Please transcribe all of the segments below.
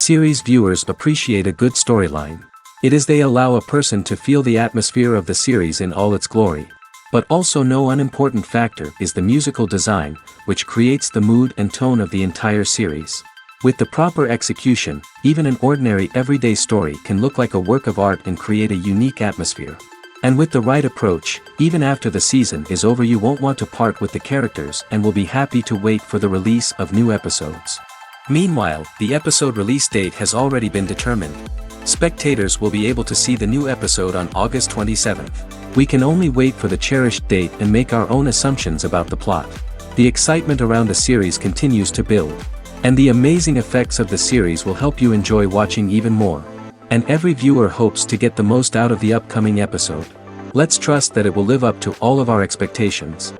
Series viewers appreciate a good storyline. It is they allow a person to feel the atmosphere of the series in all its glory. But also no unimportant factor is the musical design, which creates the mood and tone of the entire series. With the proper execution, even an ordinary everyday story can look like a work of art and create a unique atmosphere. And with the right approach, even after the season is over you won't want to part with the characters and will be happy to wait for the release of new episodes. Meanwhile, the episode release date has already been determined. Spectators will be able to see the new episode on August 27th. We can only wait for the cherished date and make our own assumptions about the plot. The excitement around the series continues to build. And the amazing effects of the series will help you enjoy watching even more. And every viewer hopes to get the most out of the upcoming episode. Let's trust that it will live up to all of our expectations.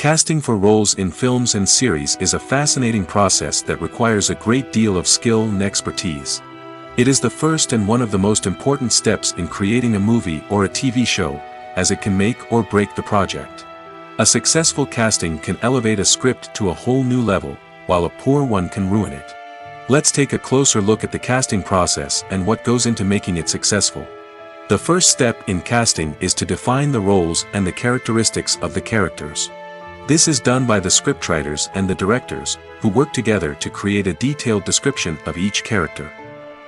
Casting for roles in films and series is a fascinating process that requires a great deal of skill and expertise. It is the first and one of the most important steps in creating a movie or a TV show, as it can make or break the project. A successful casting can elevate a script to a whole new level, while a poor one can ruin it. Let's take a closer look at the casting process and what goes into making it successful. The first step in casting is to define the roles and the characteristics of the characters. This is done by the scriptwriters and the directors, who work together to create a detailed description of each character.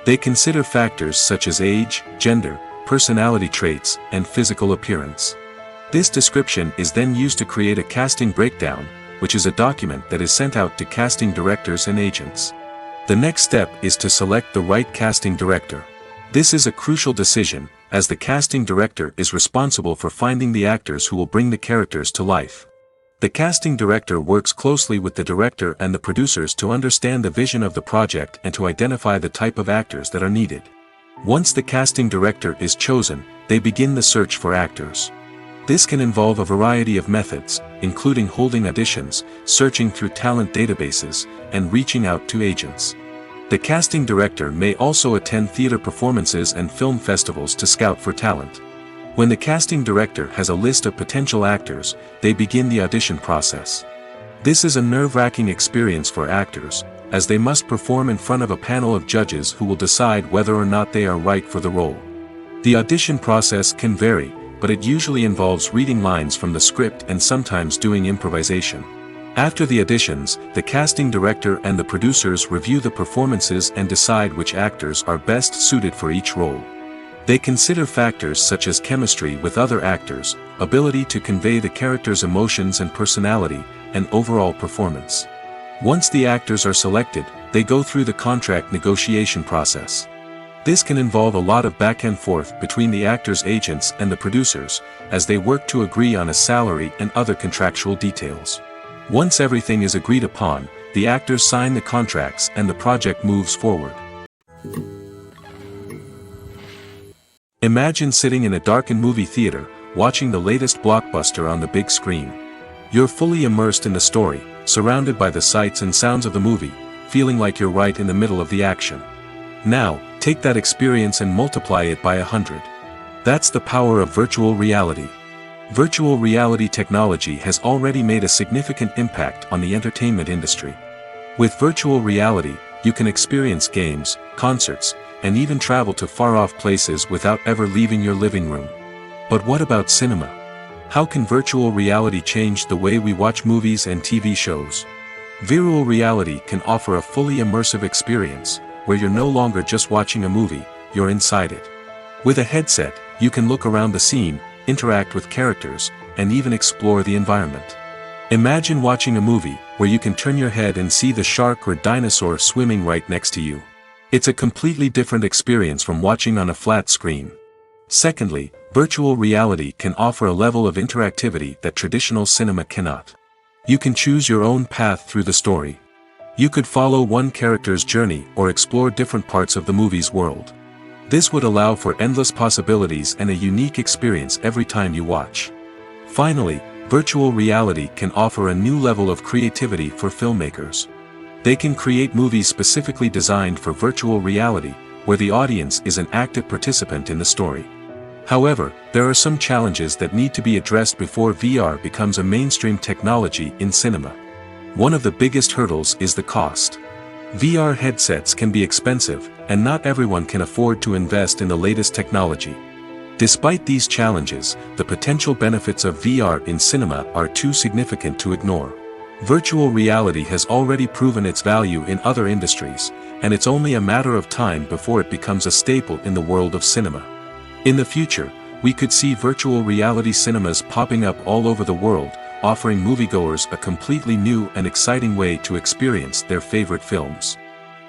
They consider factors such as age, gender, personality traits, and physical appearance. This description is then used to create a casting breakdown, which is a document that is sent out to casting directors and agents. The next step is to select the right casting director. This is a crucial decision, as the casting director is responsible for finding the actors who will bring the characters to life. The casting director works closely with the director and the producers to understand the vision of the project and to identify the type of actors that are needed. Once the casting director is chosen, they begin the search for actors. This can involve a variety of methods, including holding auditions, searching through talent databases, and reaching out to agents. The casting director may also attend theater performances and film festivals to scout for talent. When the casting director has a list of potential actors, they begin the audition process. This is a nerve-wracking experience for actors, as they must perform in front of a panel of judges who will decide whether or not they are right for the role. The audition process can vary, but it usually involves reading lines from the script and sometimes doing improvisation. After the auditions, the casting director and the producers review the performances and decide which actors are best suited for each role. They consider factors such as chemistry with other actors, ability to convey the character's emotions and personality, and overall performance. Once the actors are selected, they go through the contract negotiation process. This can involve a lot of back and forth between the actors' agents and the producers, as they work to agree on a salary and other contractual details. Once everything is agreed upon, the actors sign the contracts and the project moves forward. Imagine sitting in a darkened movie theater, watching the latest blockbuster on the big screen. You're fully immersed in the story, surrounded by the sights and sounds of the movie, feeling like you're right in the middle of the action. Now, take that experience and multiply it by 100. That's the power of virtual reality. Virtual reality technology has already made a significant impact on the entertainment industry. With virtual reality, you can experience games, concerts, and even travel to far-off places without ever leaving your living room. But what about cinema? How can virtual reality change the way we watch movies and TV shows? Virtual reality can offer a fully immersive experience, where you're no longer just watching a movie, you're inside it. With a headset, you can look around the scene, interact with characters, and even explore the environment. Imagine watching a movie, where you can turn your head and see the shark or dinosaur swimming right next to you. It's a completely different experience from watching on a flat screen. Secondly, virtual reality can offer a level of interactivity that traditional cinema cannot. You can choose your own path through the story. You could follow one character's journey or explore different parts of the movie's world. This would allow for endless possibilities and a unique experience every time you watch. Finally, virtual reality can offer a new level of creativity for filmmakers. They can create movies specifically designed for virtual reality, where the audience is an active participant in the story. However, there are some challenges that need to be addressed before VR becomes a mainstream technology in cinema. One of the biggest hurdles is the cost. VR headsets can be expensive, and not everyone can afford to invest in the latest technology. Despite these challenges, the potential benefits of VR in cinema are too significant to ignore. Virtual reality has already proven its value in other industries, and it's only a matter of time before it becomes a staple in the world of cinema. In the future, we could see virtual reality cinemas popping up all over the world, offering moviegoers a completely new and exciting way to experience their favorite films.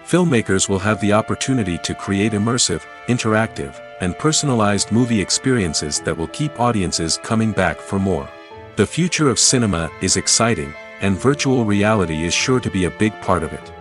Filmmakers will have the opportunity to create immersive, interactive, and personalized movie experiences that will keep audiences coming back for more. The future of cinema is exciting, and virtual reality is sure to be a big part of it.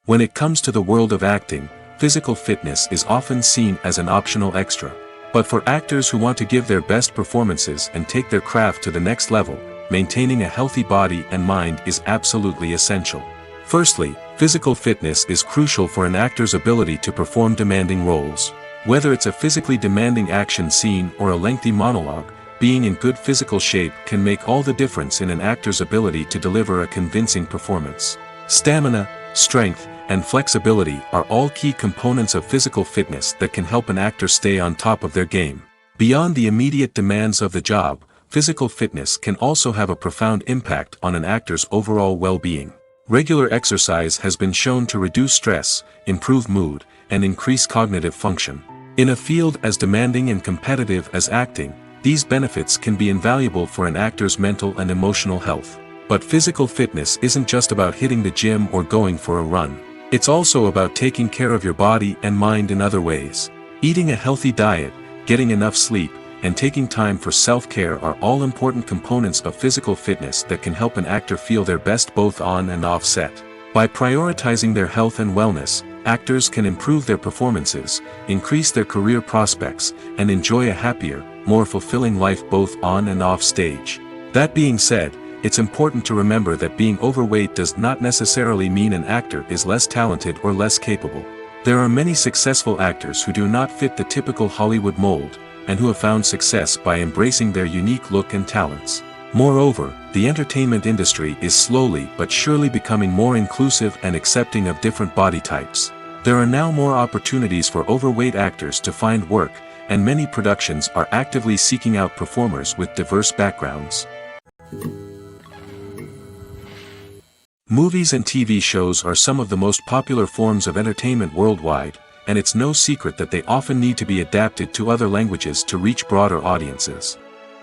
When it comes to the world of acting, physical fitness is often seen as an optional extra. But for actors who want to give their best performances and take their craft to the next level, maintaining a healthy body and mind is absolutely essential. Firstly, physical fitness is crucial for an actor's ability to perform demanding roles. Whether it's a physically demanding action scene or a lengthy monologue, being in good physical shape can make all the difference in an actor's ability to deliver a convincing performance. Stamina, strength, and flexibility are all key components of physical fitness that can help an actor stay on top of their game. Beyond the immediate demands of the job, physical fitness can also have a profound impact on an actor's overall well-being. Regular exercise has been shown to reduce stress, improve mood, and increase cognitive function. In a field as demanding and competitive as acting, these benefits can be invaluable for an actor's mental and emotional health. But physical fitness isn't just about hitting the gym or going for a run. It's also about taking care of your body and mind in other ways. Eating a healthy diet, getting enough sleep, and taking time for self-care are all important components of physical fitness that can help an actor feel their best both on and off set. By prioritizing their health and wellness, actors can improve their performances, increase their career prospects, and enjoy a happier, more fulfilling life both on and off stage. That being said, it's important to remember that being overweight does not necessarily mean an actor is less talented or less capable. There are many successful actors who do not fit the typical Hollywood mold, and who have found success by embracing their unique look and talents. Moreover, the entertainment industry is slowly but surely becoming more inclusive and accepting of different body types. There are now more opportunities for overweight actors to find work, and many productions are actively seeking out performers with diverse backgrounds. Movies and TV shows are some of the most popular forms of entertainment worldwide, and it's no secret that they often need to be adapted to other languages to reach broader audiences.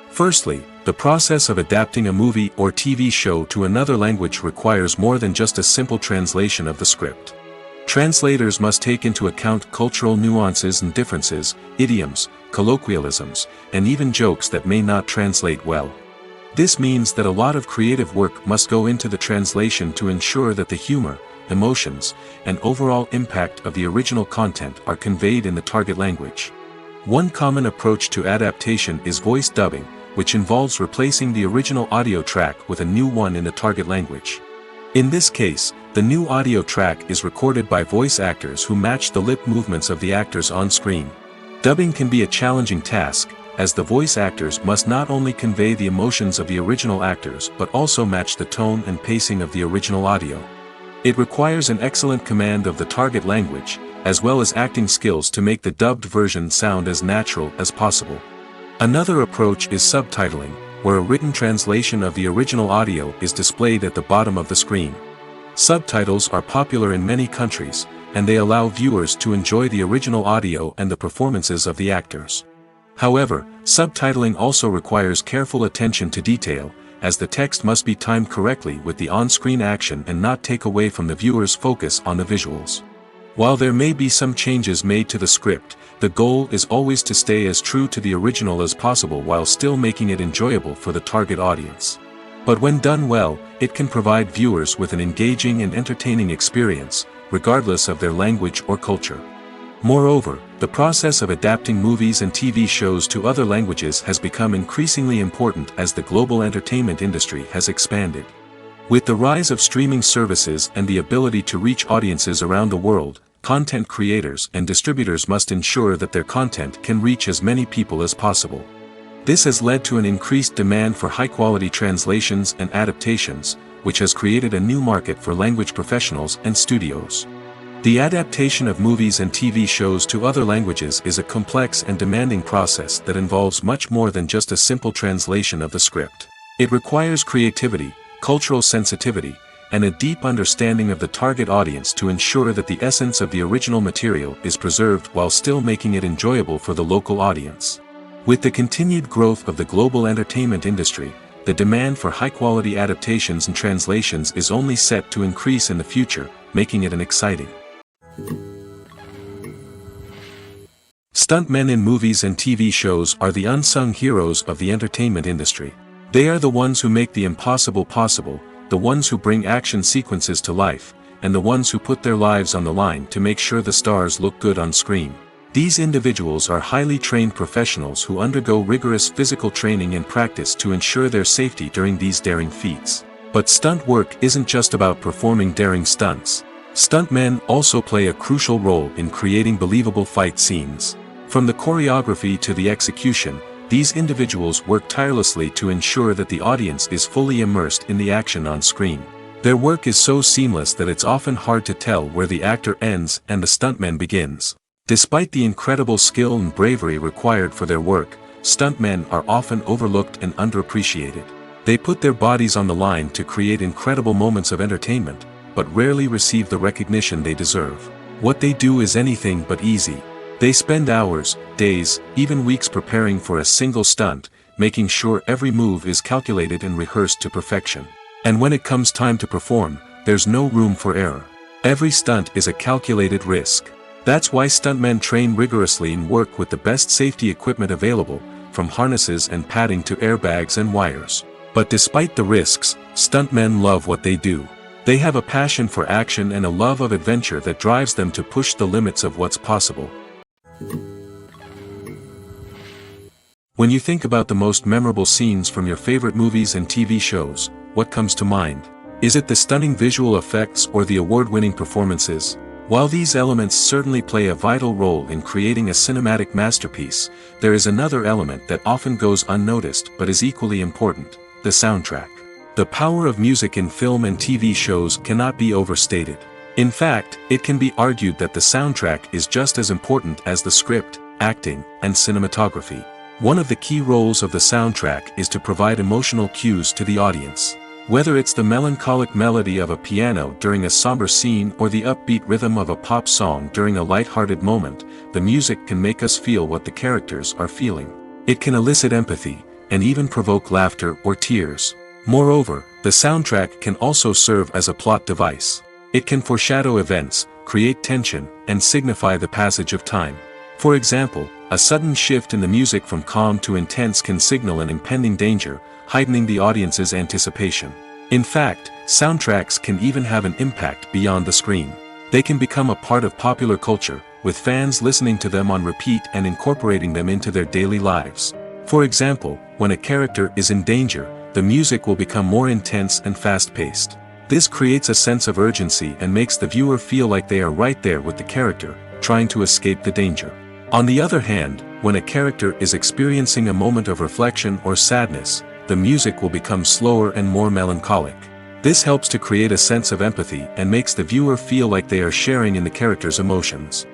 Firstly, the process of adapting a movie or TV show to another language requires more than just a simple translation of the script. Translators must take into account cultural nuances and differences, idioms, colloquialisms, and even jokes that may not translate well. This means that a lot of creative work must go into the translation to ensure that the humor, emotions, and overall impact of the original content are conveyed in the target language. One common approach to adaptation is voice dubbing, which involves replacing the original audio track with a new one in the target language. In this case, the new audio track is recorded by voice actors who match the lip movements of the actors on screen. Dubbing can be a challenging task, as the voice actors must not only convey the emotions of the original actors but also match the tone and pacing of the original audio. It requires an excellent command of the target language, as well as acting skills to make the dubbed version sound as natural as possible. Another approach is subtitling, where a written translation of the original audio is displayed at the bottom of the screen. Subtitles are popular in many countries, and they allow viewers to enjoy the original audio and the performances of the actors. However, subtitling also requires careful attention to detail, as the text must be timed correctly with the on-screen action and not take away from the viewer's focus on the visuals. While there may be some changes made to the script, the goal is always to stay as true to the original as possible while still making it enjoyable for the target audience. But when done well, it can provide viewers with an engaging and entertaining experience, regardless of their language or culture. Moreover, the process of adapting movies and TV shows to other languages has become increasingly important as the global entertainment industry has expanded. With the rise of streaming services and the ability to reach audiences around the world, content creators and distributors must ensure that their content can reach as many people as possible. This has led to an increased demand for high-quality translations and adaptations, which has created a new market for language professionals and studios. The adaptation of movies and TV shows to other languages is a complex and demanding process that involves much more than just a simple translation of the script. It requires creativity, cultural sensitivity, and a deep understanding of the target audience to ensure that the essence of the original material is preserved while still making it enjoyable for the local audience. With the continued growth of the global entertainment industry, the demand for high-quality adaptations and translations is only set to increase in the future, making it an exciting. Stuntmen in movies and TV shows are the unsung heroes of the entertainment industry. They are the ones who make the impossible possible, the ones who bring action sequences to life, and the ones who put their lives on the line to make sure the stars look good on screen. These individuals are highly trained professionals who undergo rigorous physical training and practice to ensure their safety during these daring feats. But stunt work isn't just about performing daring stunts. Stuntmen also play a crucial role in creating believable fight scenes. From the choreography to the execution, these individuals work tirelessly to ensure that the audience is fully immersed in the action on screen. Their work is so seamless that it's often hard to tell where the actor ends and the stuntman begins. Despite the incredible skill and bravery required for their work, stuntmen are often overlooked and underappreciated. They put their bodies on the line to create incredible moments of entertainment, but rarely receive the recognition they deserve. What they do is anything but easy. They spend hours, days, even weeks preparing for a single stunt, making sure every move is calculated and rehearsed to perfection. And when it comes time to perform, there's no room for error. Every stunt is a calculated risk. That's why stuntmen train rigorously and work with the best safety equipment available, from harnesses and padding to airbags and wires. But despite the risks, stuntmen love what they do. They have a passion for action and a love of adventure that drives them to push the limits of what's possible. When you think about the most memorable scenes from your favorite movies and TV shows, what comes to mind? Is it the stunning visual effects or the award-winning performances? While these elements certainly play a vital role in creating a cinematic masterpiece, there is another element that often goes unnoticed but is equally important: the soundtrack. The power of music in film and TV shows cannot be overstated. In fact, it can be argued that the soundtrack is just as important as the script, acting, and cinematography. One of the key roles of the soundtrack is to provide emotional cues to the audience. Whether it's the melancholic melody of a piano during a somber scene or the upbeat rhythm of a pop song during a light-hearted moment, the music can make us feel what the characters are feeling. It can elicit empathy, and even provoke laughter or tears. Moreover, the soundtrack can also serve as a plot device. It can foreshadow events, create tension, and signify the passage of time. For example, a sudden shift in the music from calm to intense can signal an impending danger, heightening the audience's anticipation. In fact, soundtracks can even have an impact beyond the screen. They can become a part of popular culture, with fans listening to them on repeat and incorporating them into their daily lives. For example, when a character is in danger, the music will become more intense and fast-paced. This creates a sense of urgency and makes the viewer feel like they are right there with the character, trying to escape the danger. On the other hand, when a character is experiencing a moment of reflection or sadness, the music will become slower and more melancholic. This helps to create a sense of empathy and makes the viewer feel like they are sharing in the character's emotions.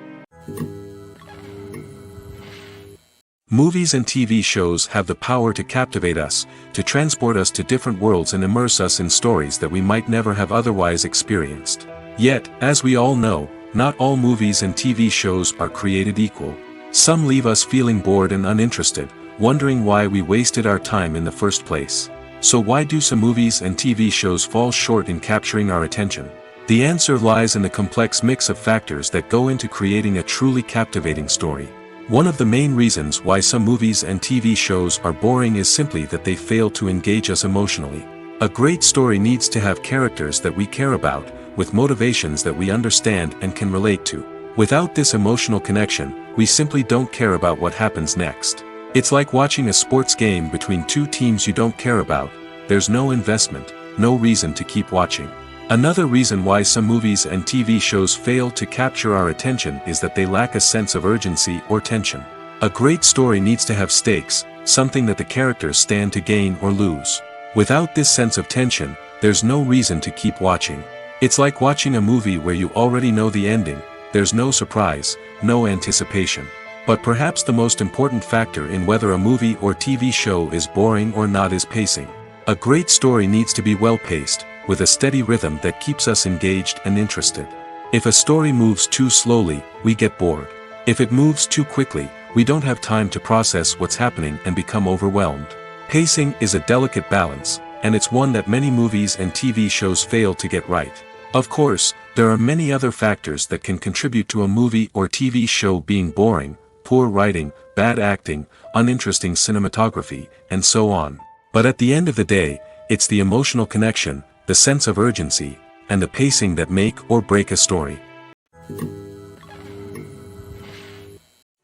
Movies and TV shows have the power to captivate us, to transport us to different worlds and immerse us in stories that we might never have otherwise experienced. Yet, as we all know, not all movies and TV shows are created equal. Some leave us feeling bored and uninterested, wondering why we wasted our time in the first place. So why do some movies and TV shows fall short in capturing our attention? The answer lies in the complex mix of factors that go into creating a truly captivating story. One of the main reasons why some movies and TV shows are boring is simply that they fail to engage us emotionally. A great story needs to have characters that we care about, with motivations that we understand and can relate to. Without this emotional connection, we simply don't care about what happens next. It's like watching a sports game between two teams you don't care about. There's no investment, no reason to keep watching. Another reason why some movies and TV shows fail to capture our attention is that they lack a sense of urgency or tension. A great story needs to have stakes, something that the characters stand to gain or lose. Without this sense of tension, there's no reason to keep watching. It's like watching a movie where you already know the ending, there's no surprise, no anticipation. But perhaps the most important factor in whether a movie or TV show is boring or not is pacing. A great story needs to be well-paced, with a steady rhythm that keeps us engaged and interested. If a story moves too slowly, we get bored. If it moves too quickly, we don't have time to process what's happening and become overwhelmed. Pacing is a delicate balance, and it's one that many movies and TV shows fail to get right. Of course, there are many other factors that can contribute to a movie or TV show being boring: poor writing, bad acting, uninteresting cinematography, and so on. But at the end of the day, it's the emotional connection, the sense of urgency, and the pacing that make or break a story.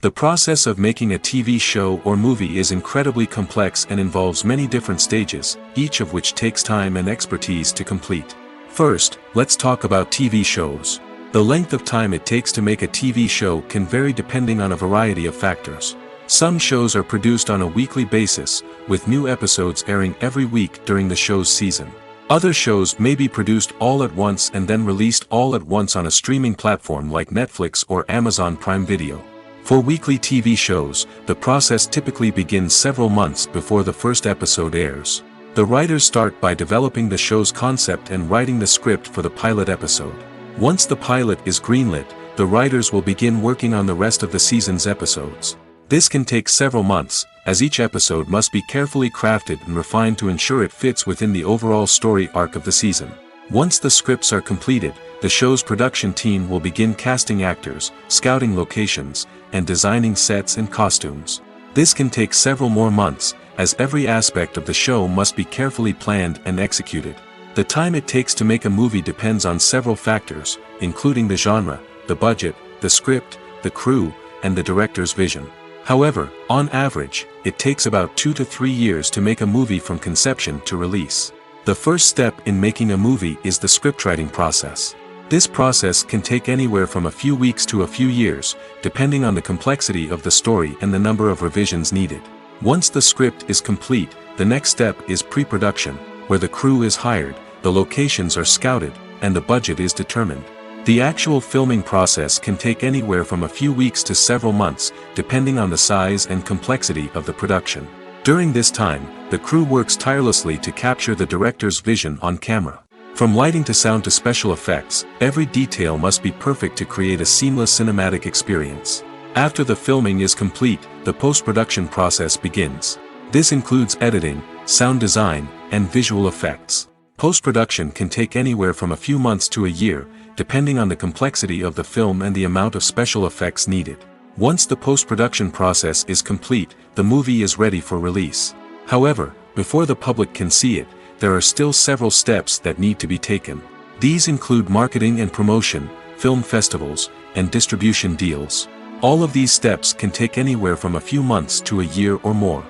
The process of making a TV show or movie is incredibly complex and involves many different stages, each of which takes time and expertise to complete. First, let's talk about TV shows. The length of time it takes to make a TV show can vary depending on a variety of factors. Some shows are produced on a weekly basis, with new episodes airing every week during the show's season. Other shows may be produced all at once and then released all at once on a streaming platform like Netflix or Amazon Prime Video. For weekly TV shows, the process typically begins several months before the first episode airs. The writers start by developing the show's concept and writing the script for the pilot episode. Once the pilot is greenlit, the writers will begin working on the rest of the season's episodes. This can take several months, as each episode must be carefully crafted and refined to ensure it fits within the overall story arc of the season. Once the scripts are completed, the show's production team will begin casting actors, scouting locations, and designing sets and costumes. This can take several more months, as every aspect of the show must be carefully planned and executed. The time it takes to make a movie depends on several factors, including the genre, the budget, the script, the crew, and the director's vision. However, on average, it takes about 2 to 3 years to make a movie from conception to release. The first step in making a movie is the scriptwriting process. This process can take anywhere from a few weeks to a few years, depending on the complexity of the story and the number of revisions needed. Once the script is complete, the next step is pre-production, where the crew is hired, the locations are scouted, and the budget is determined. The actual filming process can take anywhere from a few weeks to several months, depending on the size and complexity of the production. During this time, the crew works tirelessly to capture the director's vision on camera. From lighting to sound to special effects, every detail must be perfect to create a seamless cinematic experience. After the filming is complete, the post-production process begins. This includes editing, sound design, and visual effects. Post-production can take anywhere from a few months to a year, depending on the complexity of the film and the amount of special effects needed. Once the post-production process is complete, the movie is ready for release. However, before the public can see it, there are still several steps that need to be taken. These include marketing and promotion, film festivals, and distribution deals. All of these steps can take anywhere from a few months to a year or more.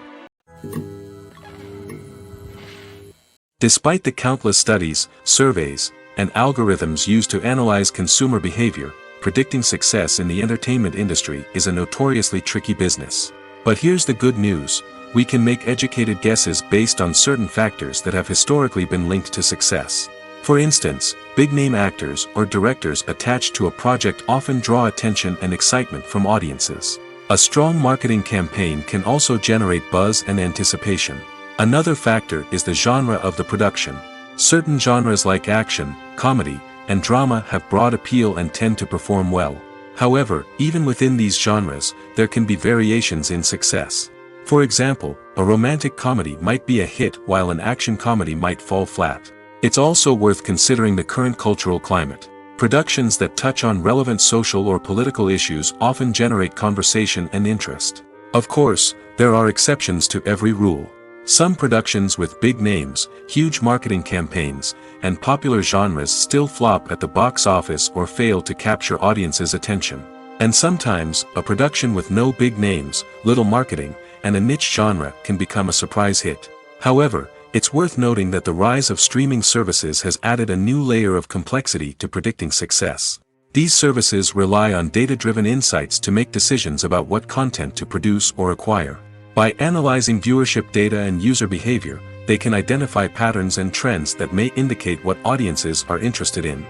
Despite the countless studies, surveys, and algorithms used to analyze consumer behavior, predicting success in the entertainment industry is a notoriously tricky business. But here's the good news: we can make educated guesses based on certain factors that have historically been linked to success. For instance, big-name actors or directors attached to a project often draw attention and excitement from audiences. A strong marketing campaign can also generate buzz and anticipation. Another factor is the genre of the production. Certain genres like action, comedy, and drama have broad appeal and tend to perform well. However, even within these genres, there can be variations in success. For example, a romantic comedy might be a hit while an action comedy might fall flat. It's also worth considering the current cultural climate. Productions that touch on relevant social or political issues often generate conversation and interest. Of course, there are exceptions to every rule. Some productions with big names, huge marketing campaigns, and popular genres still flop at the box office or fail to capture audiences' attention. And sometimes, a production with no big names, little marketing, and a niche genre can become a surprise hit. However, it's worth noting that the rise of streaming services has added a new layer of complexity to predicting success. These services rely on data-driven insights to make decisions about what content to produce or acquire. By analyzing viewership data and user behavior, they can identify patterns and trends that may indicate what audiences are interested in.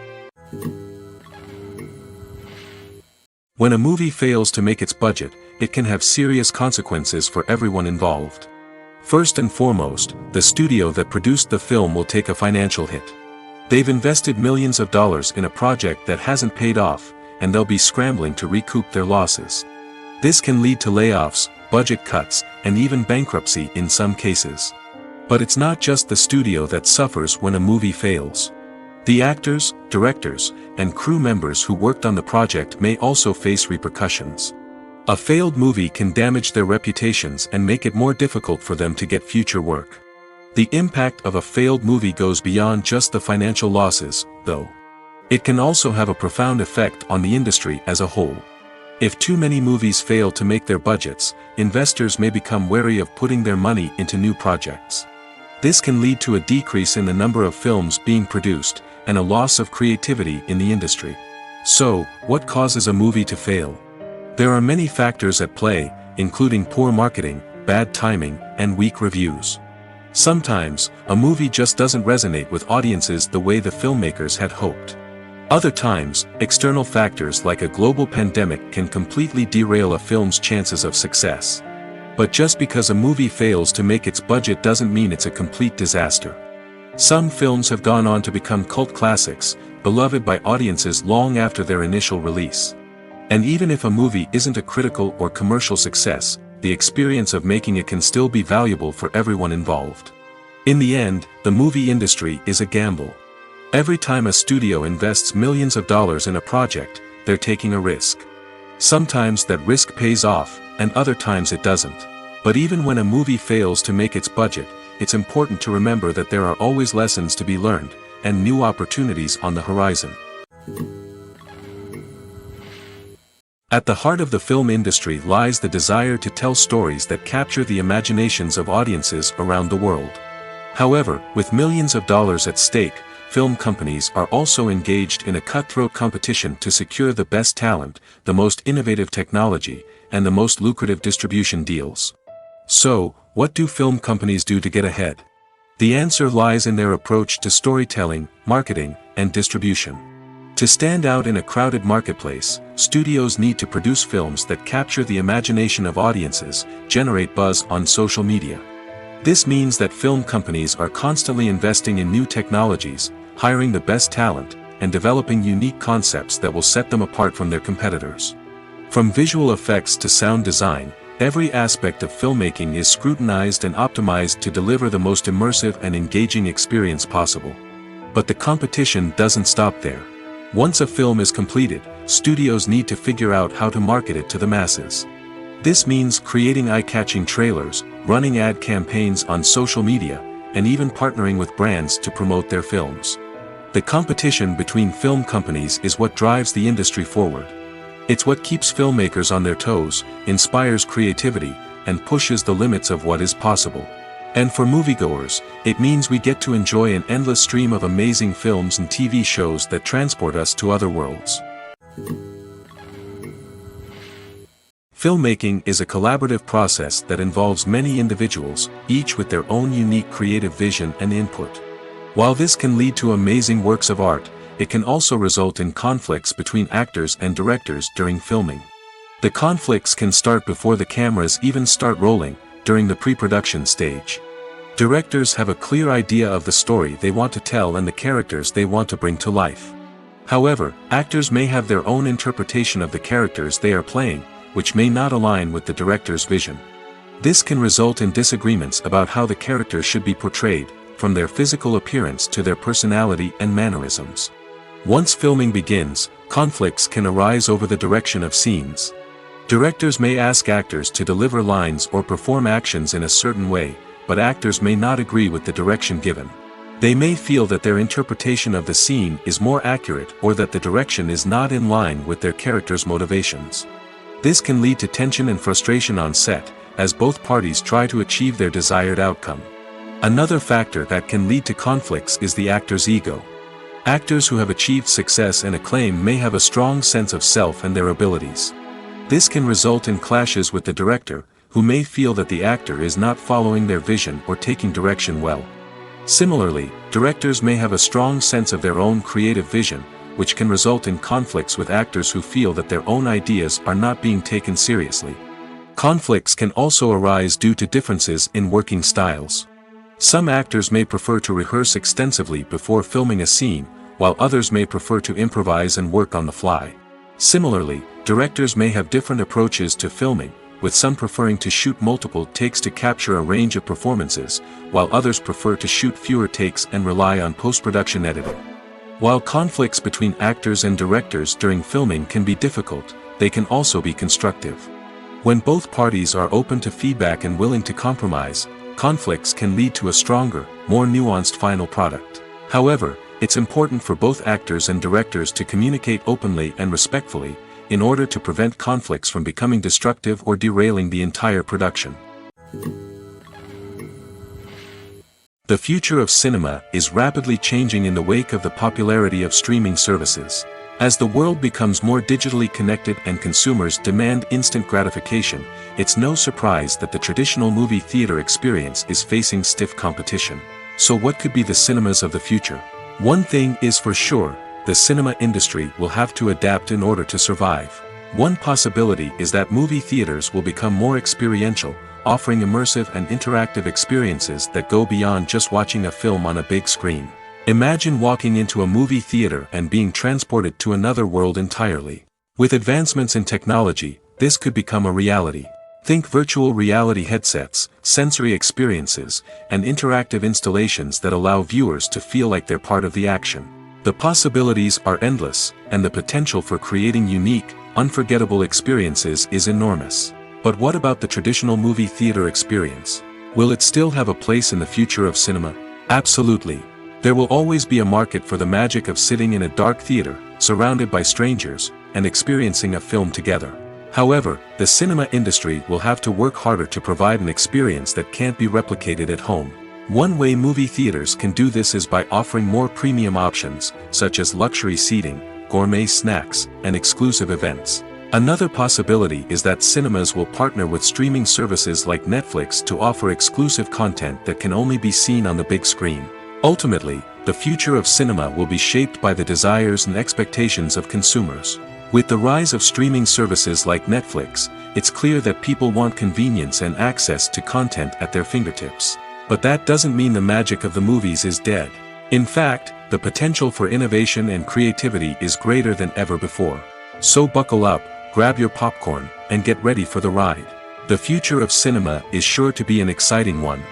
When a movie fails to make its budget, it can have serious consequences for everyone involved. First and foremost, the studio that produced the film will take a financial hit. They've invested millions of dollars in a project that hasn't paid off, and they'll be scrambling to recoup their losses. This can lead to layoffs, budget cuts, and even bankruptcy in some cases. But it's not just the studio that suffers when a movie fails. The actors, directors, and crew members who worked on the project may also face repercussions. A failed movie can damage their reputations and make it more difficult for them to get future work. The impact of a failed movie goes beyond just the financial losses, though. It can also have a profound effect on the industry as a whole. If too many movies fail to make their budgets, investors may become wary of putting their money into new projects. This can lead to a decrease in the number of films being produced, and a loss of creativity in the industry. So, what causes a movie to fail? There are many factors at play, including poor marketing, bad timing, and weak reviews. Sometimes, a movie just doesn't resonate with audiences the way the filmmakers had hoped. Other times, external factors like a global pandemic can completely derail a film's chances of success. But just because a movie fails to make its budget doesn't mean it's a complete disaster. Some films have gone on to become cult classics, beloved by audiences long after their initial release. And even if a movie isn't a critical or commercial success, the experience of making it can still be valuable for everyone involved. In the end, the movie industry is a gamble. Every time a studio invests millions of dollars in a project, they're taking a risk. Sometimes that risk pays off, and other times it doesn't. But even when a movie fails to make its budget, it's important to remember that there are always lessons to be learned, and new opportunities on the horizon. At the heart of the film industry lies the desire to tell stories that capture the imaginations of audiences around the world. However, with millions of dollars at stake, film companies are also engaged in a cutthroat competition to secure the best talent, the most innovative technology, and the most lucrative distribution deals. So, what do film companies do to get ahead? The answer lies in their approach to storytelling, marketing, and distribution. To stand out in a crowded marketplace, studios need to produce films that capture the imagination of audiences, generate buzz on social media. This means that film companies are constantly investing in new technologies, hiring the best talent, and developing unique concepts that will set them apart from their competitors. From visual effects to sound design, every aspect of filmmaking is scrutinized and optimized to deliver the most immersive and engaging experience possible. But the competition doesn't stop there. Once a film is completed, studios need to figure out how to market it to the masses. This means creating eye-catching trailers, running ad campaigns on social media, and even partnering with brands to promote their films. The competition between film companies is what drives the industry forward. It's what keeps filmmakers on their toes, inspires creativity, and pushes the limits of what is possible. And for moviegoers, it means we get to enjoy an endless stream of amazing films and TV shows that transport us to other worlds. Filmmaking is a collaborative process that involves many individuals, each with their own unique creative vision and input. While this can lead to amazing works of art, it can also result in conflicts between actors and directors during filming. The conflicts can start before the cameras even start rolling, during the pre-production stage. Directors have a clear idea of the story they want to tell and the characters they want to bring to life. However, actors may have their own interpretation of the characters they are playing, which may not align with the director's vision. This can result in disagreements about how the characters should be portrayed, from their physical appearance to their personality and mannerisms. Once filming begins, conflicts can arise over the direction of scenes. Directors may ask actors to deliver lines or perform actions in a certain way, but actors may not agree with the direction given. They may feel that their interpretation of the scene is more accurate or that the direction is not in line with their character's motivations. This can lead to tension and frustration on set, as both parties try to achieve their desired outcome. Another factor that can lead to conflicts is the actor's ego. Actors who have achieved success and acclaim may have a strong sense of self and their abilities. This can result in clashes with the director, who may feel that the actor is not following their vision or taking direction well. Similarly, directors may have a strong sense of their own creative vision, which can result in conflicts with actors who feel that their own ideas are not being taken seriously. Conflicts can also arise due to differences in working styles. Some actors may prefer to rehearse extensively before filming a scene, while others may prefer to improvise and work on the fly. Similarly, directors may have different approaches to filming, with some preferring to shoot multiple takes to capture a range of performances, while others prefer to shoot fewer takes and rely on post-production editing. While conflicts between actors and directors during filming can be difficult, they can also be constructive. When both parties are open to feedback and willing to compromise, conflicts can lead to a stronger, more nuanced final product. However, it's important for both actors and directors to communicate openly and respectfully, in order to prevent conflicts from becoming destructive or derailing the entire production. The future of cinema is rapidly changing in the wake of the popularity of streaming services. As the world becomes more digitally connected and consumers demand instant gratification, it's no surprise that the traditional movie theater experience is facing stiff competition. So what could be the cinemas of the future? One thing is for sure, the cinema industry will have to adapt in order to survive. One possibility is that movie theaters will become more experiential, offering immersive and interactive experiences that go beyond just watching a film on a big screen. Imagine walking into a movie theater and being transported to another world entirely. With advancements in technology, this could become a reality. Think virtual reality headsets, sensory experiences, and interactive installations that allow viewers to feel like they're part of the action. The possibilities are endless, and the potential for creating unique, unforgettable experiences is enormous. But what about the traditional movie theater experience? Will it still have a place in the future of cinema? Absolutely. There will always be a market for the magic of sitting in a dark theater, surrounded by strangers, and experiencing a film together. However, the cinema industry will have to work harder to provide an experience that can't be replicated at home. One way movie theaters can do this is by offering more premium options, such as luxury seating, gourmet snacks, and exclusive events. Another possibility is that cinemas will partner with streaming services like Netflix to offer exclusive content that can only be seen on the big screen. Ultimately, the future of cinema will be shaped by the desires and expectations of consumers. With the rise of streaming services like Netflix, it's clear that people want convenience and access to content at their fingertips. But that doesn't mean the magic of the movies is dead. In fact, the potential for innovation and creativity is greater than ever before. So buckle up, grab your popcorn, and get ready for the ride. The future of cinema is sure to be an exciting one.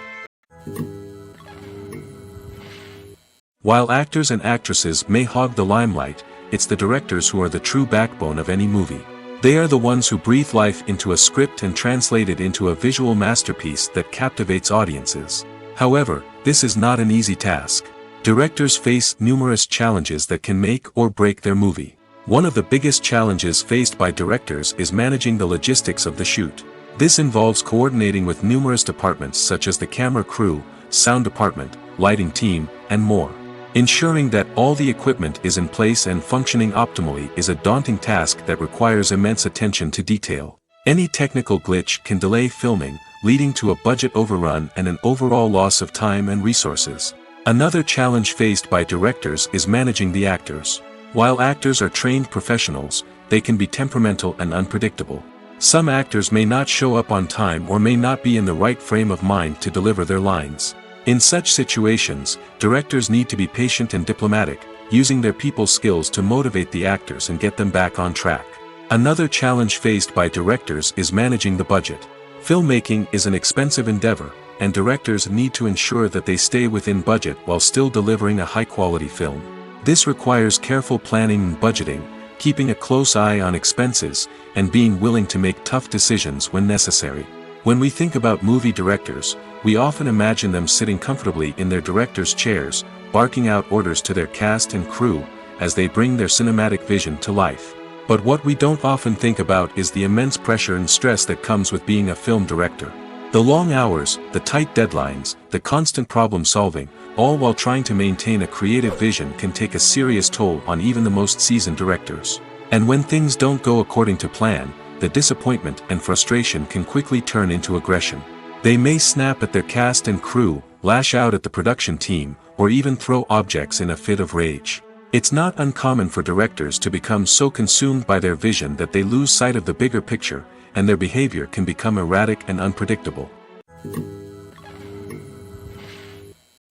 While actors and actresses may hog the limelight, it's the directors who are the true backbone of any movie. They are the ones who breathe life into a script and translate it into a visual masterpiece that captivates audiences. However, this is not an easy task. Directors face numerous challenges that can make or break their movie. One of the biggest challenges faced by directors is managing the logistics of the shoot. This involves coordinating with numerous departments such as the camera crew, sound department, lighting team, and more. Ensuring that all the equipment is in place and functioning optimally is a daunting task that requires immense attention to detail. Any technical glitch can delay filming, leading to a budget overrun and an overall loss of time and resources. Another challenge faced by directors is managing the actors. While actors are trained professionals, they can be temperamental and unpredictable. Some actors may not show up on time or may not be in the right frame of mind to deliver their lines. In such situations, directors need to be patient and diplomatic, using their people skills to motivate the actors and get them back on track. Another challenge faced by directors is managing the budget. Filmmaking is an expensive endeavor, and directors need to ensure that they stay within budget while still delivering a high-quality film. This requires careful planning and budgeting, keeping a close eye on expenses, and being willing to make tough decisions when necessary. When we think about movie directors, we often imagine them sitting comfortably in their director's chairs, barking out orders to their cast and crew, as they bring their cinematic vision to life. But what we don't often think about is the immense pressure and stress that comes with being a film director. The long hours, the tight deadlines, the constant problem solving, all while trying to maintain a creative vision can take a serious toll on even the most seasoned directors. And when things don't go according to plan, the disappointment and frustration can quickly turn into aggression. They may snap at their cast and crew, lash out at the production team, or even throw objects in a fit of rage. It's not uncommon for directors to become so consumed by their vision that they lose sight of the bigger picture, and their behavior can become erratic and unpredictable.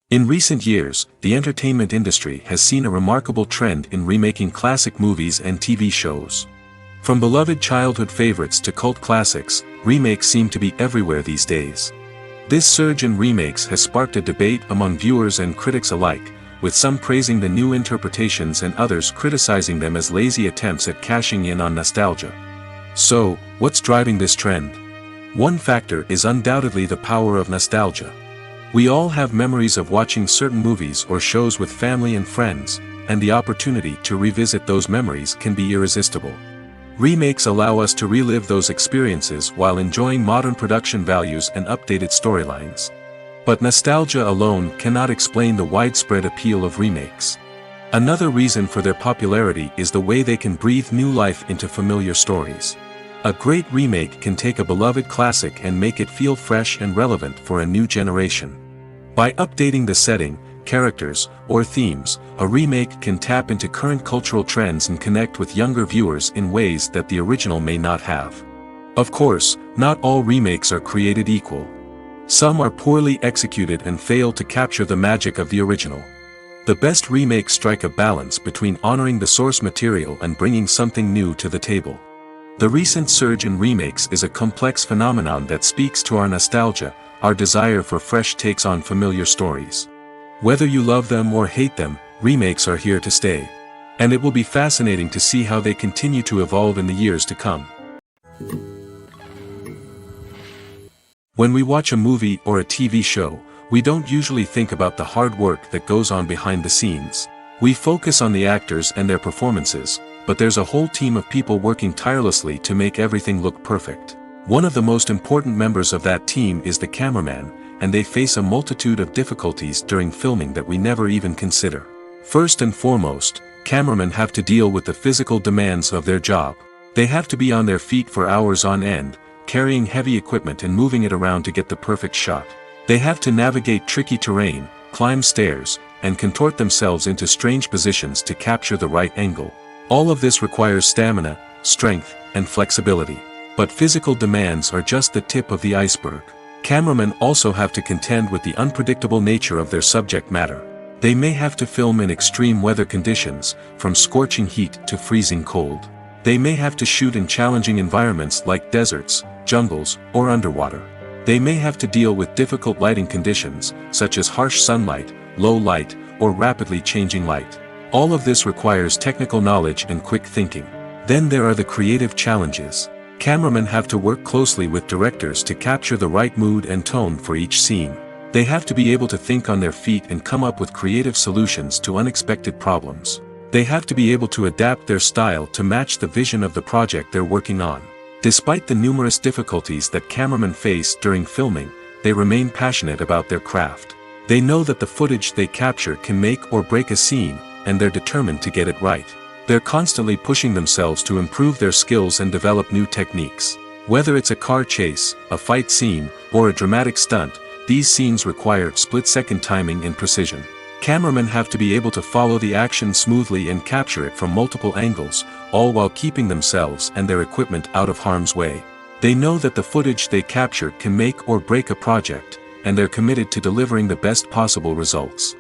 In recent years, the entertainment industry has seen a remarkable trend in remaking classic movies and TV shows. From beloved childhood favorites to cult classics, remakes seem to be everywhere these days. This surge in remakes has sparked a debate among viewers and critics alike, with some praising the new interpretations and others criticizing them as lazy attempts at cashing in on nostalgia. So, what's driving this trend? One factor is undoubtedly the power of nostalgia. We all have memories of watching certain movies or shows with family and friends, and the opportunity to revisit those memories can be irresistible. Remakes allow us to relive those experiences while enjoying modern production values and updated storylines. But nostalgia alone cannot explain the widespread appeal of remakes. Another reason for their popularity is the way they can breathe new life into familiar stories. A great remake can take a beloved classic and make it feel fresh and relevant for a new generation. By updating the setting, characters, or themes, a remake can tap into current cultural trends and connect with younger viewers in ways that the original may not have. Of course, not all remakes are created equal. Some are poorly executed and fail to capture the magic of the original. The best remakes strike a balance between honoring the source material and bringing something new to the table. The recent surge in remakes is a complex phenomenon that speaks to our nostalgia, our desire for fresh takes on familiar stories. Whether you love them or hate them, remakes are here to stay. And it will be fascinating to see how they continue to evolve in the years to come. When we watch a movie or a TV show, we don't usually think about the hard work that goes on behind the scenes. We focus on the actors and their performances, but there's a whole team of people working tirelessly to make everything look perfect. One of the most important members of that team is the cameraman, and they face a multitude of difficulties during filming that we never even consider. First and foremost, cameramen have to deal with the physical demands of their job. They have to be on their feet for hours on end, carrying heavy equipment and moving it around to get the perfect shot. They have to navigate tricky terrain, climb stairs, and contort themselves into strange positions to capture the right angle. All of this requires stamina, strength, and flexibility. But physical demands are just the tip of the iceberg. Cameramen also have to contend with the unpredictable nature of their subject matter. They may have to film in extreme weather conditions, from scorching heat to freezing cold. They may have to shoot in challenging environments like deserts, jungles, or underwater. They may have to deal with difficult lighting conditions, such as harsh sunlight, low light, or rapidly changing light. All of this requires technical knowledge and quick thinking. Then there are the creative challenges. Cameramen have to work closely with directors to capture the right mood and tone for each scene. They have to be able to think on their feet and come up with creative solutions to unexpected problems. They have to be able to adapt their style to match the vision of the project they're working on. Despite the numerous difficulties that cameramen face during filming, they remain passionate about their craft. They know that the footage they capture can make or break a scene, and they're determined to get it right. They're constantly pushing themselves to improve their skills and develop new techniques. Whether it's a car chase, a fight scene, or a dramatic stunt, these scenes require split-second timing and precision. Cameramen have to be able to follow the action smoothly and capture it from multiple angles, all while keeping themselves and their equipment out of harm's way. They know that the footage they capture can make or break a project, and they're committed to delivering the best possible results.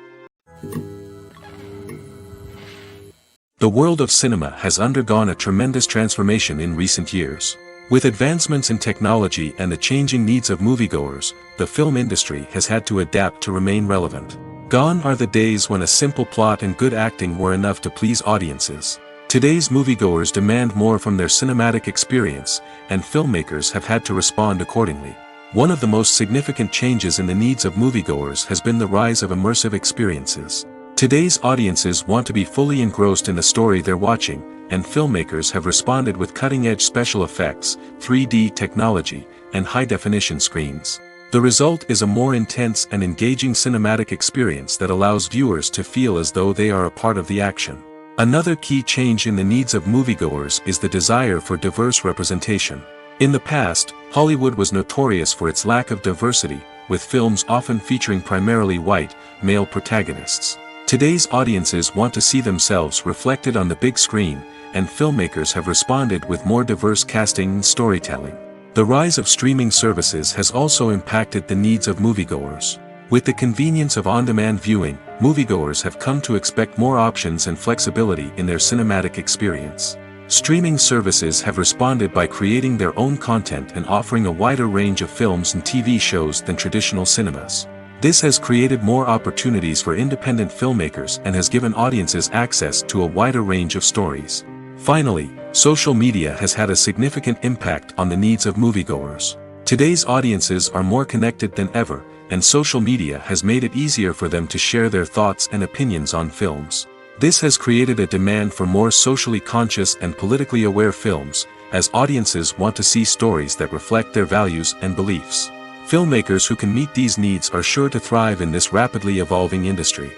The world of cinema has undergone a tremendous transformation in recent years. With advancements in technology and the changing needs of moviegoers, the film industry has had to adapt to remain relevant. Gone are the days when a simple plot and good acting were enough to please audiences. Today's moviegoers demand more from their cinematic experience, and filmmakers have had to respond accordingly. One of the most significant changes in the needs of moviegoers has been the rise of immersive experiences. Today's audiences want to be fully engrossed in the story they're watching, and filmmakers have responded with cutting-edge special effects, 3D technology, and high-definition screens. The result is a more intense and engaging cinematic experience that allows viewers to feel as though they are a part of the action. Another key change in the needs of moviegoers is the desire for diverse representation. In the past, Hollywood was notorious for its lack of diversity, with films often featuring primarily white, male protagonists. Today's audiences want to see themselves reflected on the big screen, and filmmakers have responded with more diverse casting and storytelling. The rise of streaming services has also impacted the needs of moviegoers. With the convenience of on-demand viewing, moviegoers have come to expect more options and flexibility in their cinematic experience. Streaming services have responded by creating their own content and offering a wider range of films and TV shows than traditional cinemas. This has created more opportunities for independent filmmakers and has given audiences access to a wider range of stories. Finally, social media has had a significant impact on the needs of moviegoers. Today's audiences are more connected than ever, and social media has made it easier for them to share their thoughts and opinions on films. This has created a demand for more socially conscious and politically aware films, as audiences want to see stories that reflect their values and beliefs. Filmmakers who can meet these needs are sure to thrive in this rapidly evolving industry.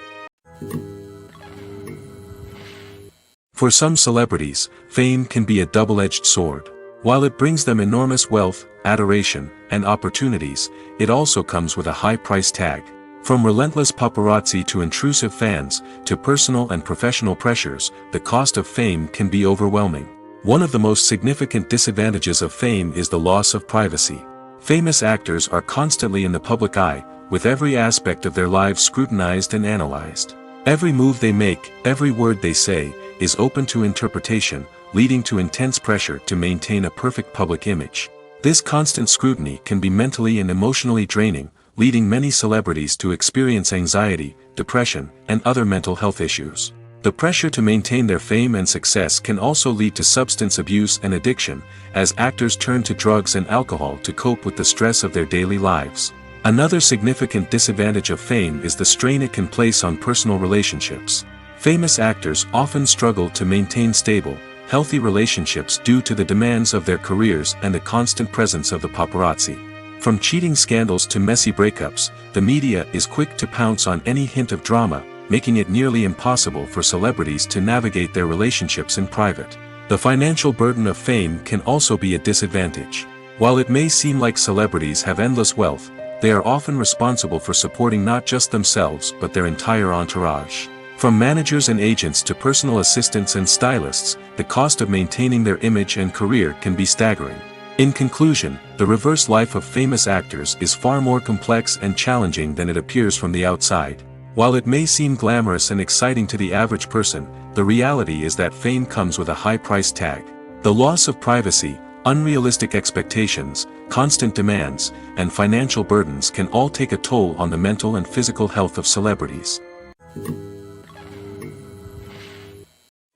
For some celebrities, fame can be a double-edged sword. While it brings them enormous wealth, adoration, and opportunities, it also comes with a high price tag. From relentless paparazzi to intrusive fans, to personal and professional pressures, the cost of fame can be overwhelming. One of the most significant disadvantages of fame is the loss of privacy. Famous actors are constantly in the public eye, with every aspect of their lives scrutinized and analyzed. Every move they make, every word they say, is open to interpretation, leading to intense pressure to maintain a perfect public image. This constant scrutiny can be mentally and emotionally draining, leading many celebrities to experience anxiety, depression, and other mental health issues. The pressure to maintain their fame and success can also lead to substance abuse and addiction, as actors turn to drugs and alcohol to cope with the stress of their daily lives. Another significant disadvantage of fame is the strain it can place on personal relationships. Famous actors often struggle to maintain stable, healthy relationships due to the demands of their careers and the constant presence of the paparazzi. From cheating scandals to messy breakups, the media is quick to pounce on any hint of drama, making it nearly impossible for celebrities to navigate their relationships in private. The financial burden of fame can also be a disadvantage. While it may seem like celebrities have endless wealth, they are often responsible for supporting not just themselves but their entire entourage. From managers and agents to personal assistants and stylists, the cost of maintaining their image and career can be staggering. In conclusion, the reverse life of famous actors is far more complex and challenging than it appears from the outside. While it may seem glamorous and exciting to the average person, the reality is that fame comes with a high price tag. The loss of privacy, unrealistic expectations, constant demands, and financial burdens can all take a toll on the mental and physical health of celebrities.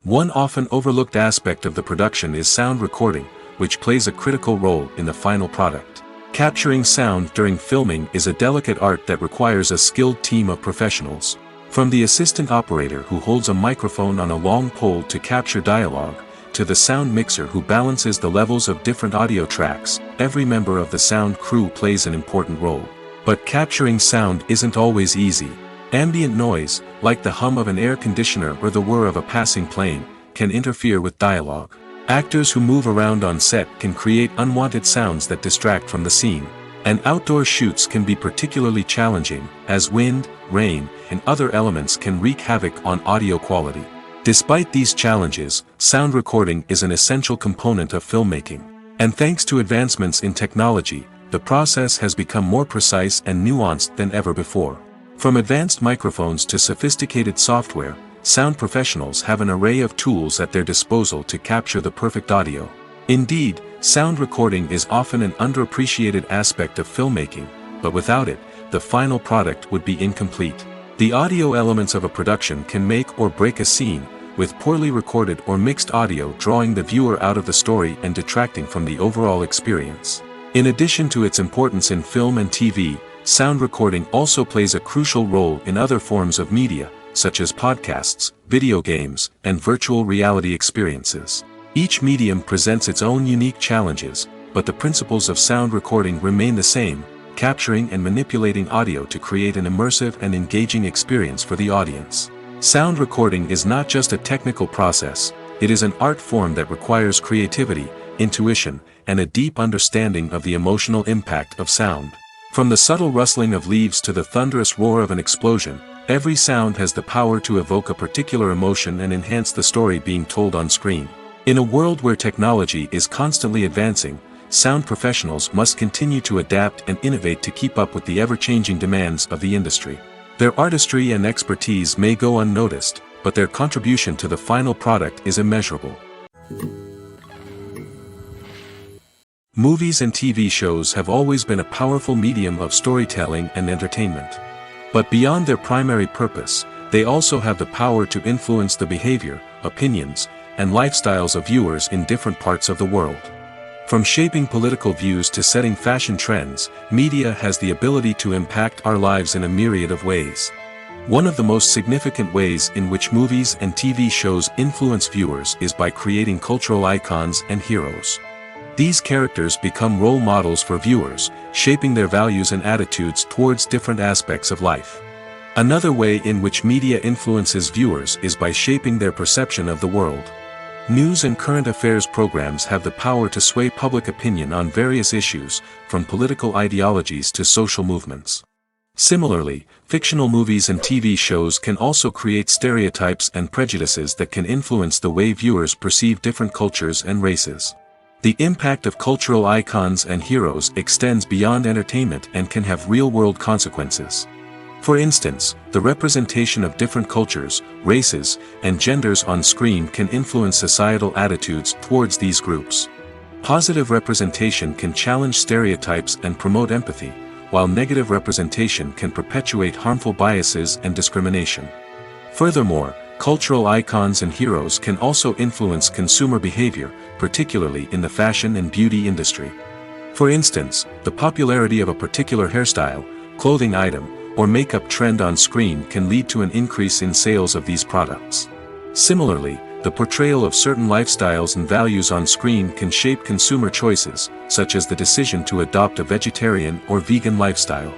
One often overlooked aspect of the production is sound recording, which plays a critical role in the final product. Capturing sound during filming is a delicate art that requires a skilled team of professionals. From the assistant operator who holds a microphone on a long pole to capture dialogue, to the sound mixer who balances the levels of different audio tracks, every member of the sound crew plays an important role. But capturing sound isn't always easy. Ambient noise, like the hum of an air conditioner or the whir of a passing plane, can interfere with dialogue. Actors who move around on set can create unwanted sounds that distract from the scene. And outdoor shoots can be particularly challenging, as wind, rain, and other elements can wreak havoc on audio quality. Despite these challenges, sound recording is an essential component of filmmaking. And thanks to advancements in technology, the process has become more precise and nuanced than ever before. From advanced microphones to sophisticated software, sound professionals have an array of tools at their disposal to capture the perfect audio. Indeed, sound recording is often an underappreciated aspect of filmmaking, but without it, the final product would be incomplete. The audio elements of a production can make or break a scene, with poorly recorded or mixed audio drawing the viewer out of the story and detracting from the overall experience. In addition to its importance in film and TV, sound recording also plays a crucial role in other forms of media, such as podcasts, video games, and virtual reality experiences. Each medium presents its own unique challenges, but the principles of sound recording remain the same: capturing and manipulating audio to create an immersive and engaging experience for the audience. Sound recording is not just a technical process, it is an art form that requires creativity, intuition, and a deep understanding of the emotional impact of sound. From the subtle rustling of leaves to the thunderous roar of an explosion, every sound has the power to evoke a particular emotion and enhance the story being told on screen. In a world where technology is constantly advancing, sound professionals must continue to adapt and innovate to keep up with the ever-changing demands of the industry. Their artistry and expertise may go unnoticed, but their contribution to the final product is immeasurable. Movies and TV shows have always been a powerful medium of storytelling and entertainment. But beyond their primary purpose, they also have the power to influence the behavior, opinions, and lifestyles of viewers in different parts of the world. From shaping political views to setting fashion trends, media has the ability to impact our lives in a myriad of ways. One of the most significant ways in which movies and TV shows influence viewers is by creating cultural icons and heroes. These characters become role models for viewers, shaping their values and attitudes towards different aspects of life. Another way in which media influences viewers is by shaping their perception of the world. News and current affairs programs have the power to sway public opinion on various issues, from political ideologies to social movements. Similarly, fictional movies and TV shows can also create stereotypes and prejudices that can influence the way viewers perceive different cultures and races. The impact of cultural icons and heroes extends beyond entertainment and can have real-world consequences. For instance, the representation of different cultures, races, and genders on screen can influence societal attitudes towards these groups. Positive representation can challenge stereotypes and promote empathy, while negative representation can perpetuate harmful biases and discrimination. Furthermore, cultural icons and heroes can also influence consumer behavior, particularly in the fashion and beauty industry. For instance, the popularity of a particular hairstyle, clothing item, or makeup trend on screen can lead to an increase in sales of these products. Similarly, the portrayal of certain lifestyles and values on screen can shape consumer choices, such as the decision to adopt a vegetarian or vegan lifestyle.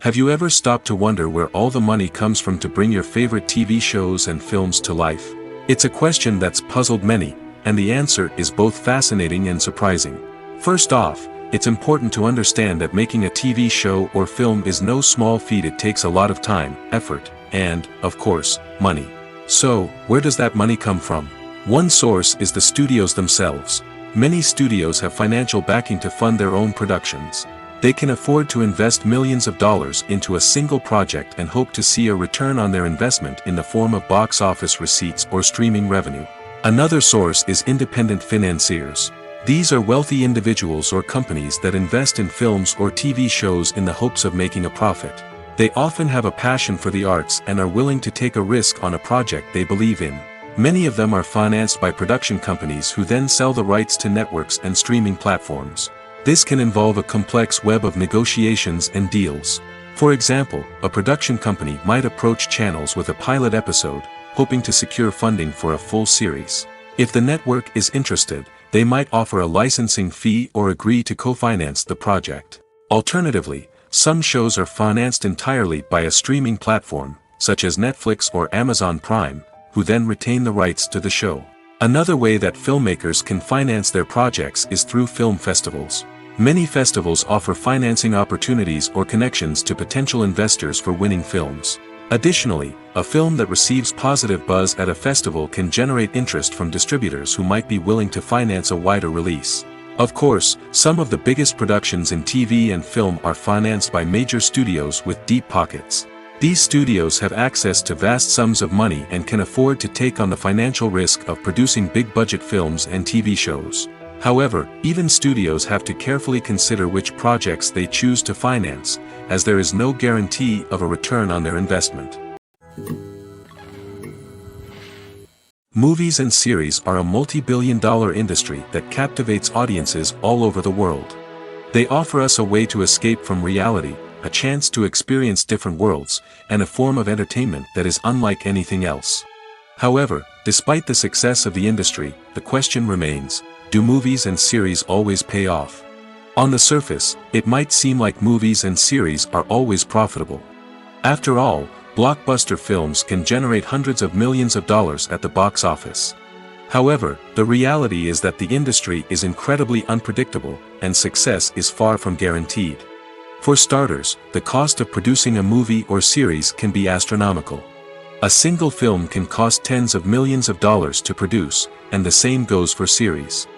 Have you ever stopped to wonder where all the money comes from to bring your favorite TV shows and films to life? It's a question that's puzzled many, and the answer is both fascinating and surprising. First off, it's important to understand that making a TV show or film is no small feat. It takes a lot of time, effort, and, of course, money. So, where does that money come from? One source is the studios themselves. Many studios have financial backing to fund their own productions. They can afford to invest millions of dollars into a single project and hope to see a return on their investment in the form of box office receipts or streaming revenue. Another source is independent financiers. These are wealthy individuals or companies that invest in films or TV shows in the hopes of making a profit. They often have a passion for the arts and are willing to take a risk on a project they believe in. Many of them are financed by production companies who then sell the rights to networks and streaming platforms. This can involve a complex web of negotiations and deals. For example, a production company might approach channels with a pilot episode, hoping to secure funding for a full series. If the network is interested, they might offer a licensing fee or agree to co-finance the project. Alternatively, some shows are financed entirely by a streaming platform, such as Netflix or Amazon Prime, who then retain the rights to the show. Another way that filmmakers can finance their projects is through film festivals. Many festivals offer financing opportunities or connections to potential investors for winning films. Additionally, a film that receives positive buzz at a festival can generate interest from distributors who might be willing to finance a wider release. Of course, some of the biggest productions in TV and film are financed by major studios with deep pockets. These studios have access to vast sums of money and can afford to take on the financial risk of producing big-budget films and TV shows. However, even studios have to carefully consider which projects they choose to finance, as there is no guarantee of a return on their investment. Movies and series are a multi-billion-dollar industry that captivates audiences all over the world. They offer us a way to escape from reality, a chance to experience different worlds, and a form of entertainment that is unlike anything else. However, despite the success of the industry, the question remains, do movies and series always pay off? On the surface, it might seem like movies and series are always profitable. After all, blockbuster films can generate hundreds of millions of dollars at the box office. However, the reality is that the industry is incredibly unpredictable, and success is far from guaranteed. For starters, the cost of producing a movie or series can be astronomical. A single film can cost tens of millions of dollars to produce, and the same goes for series.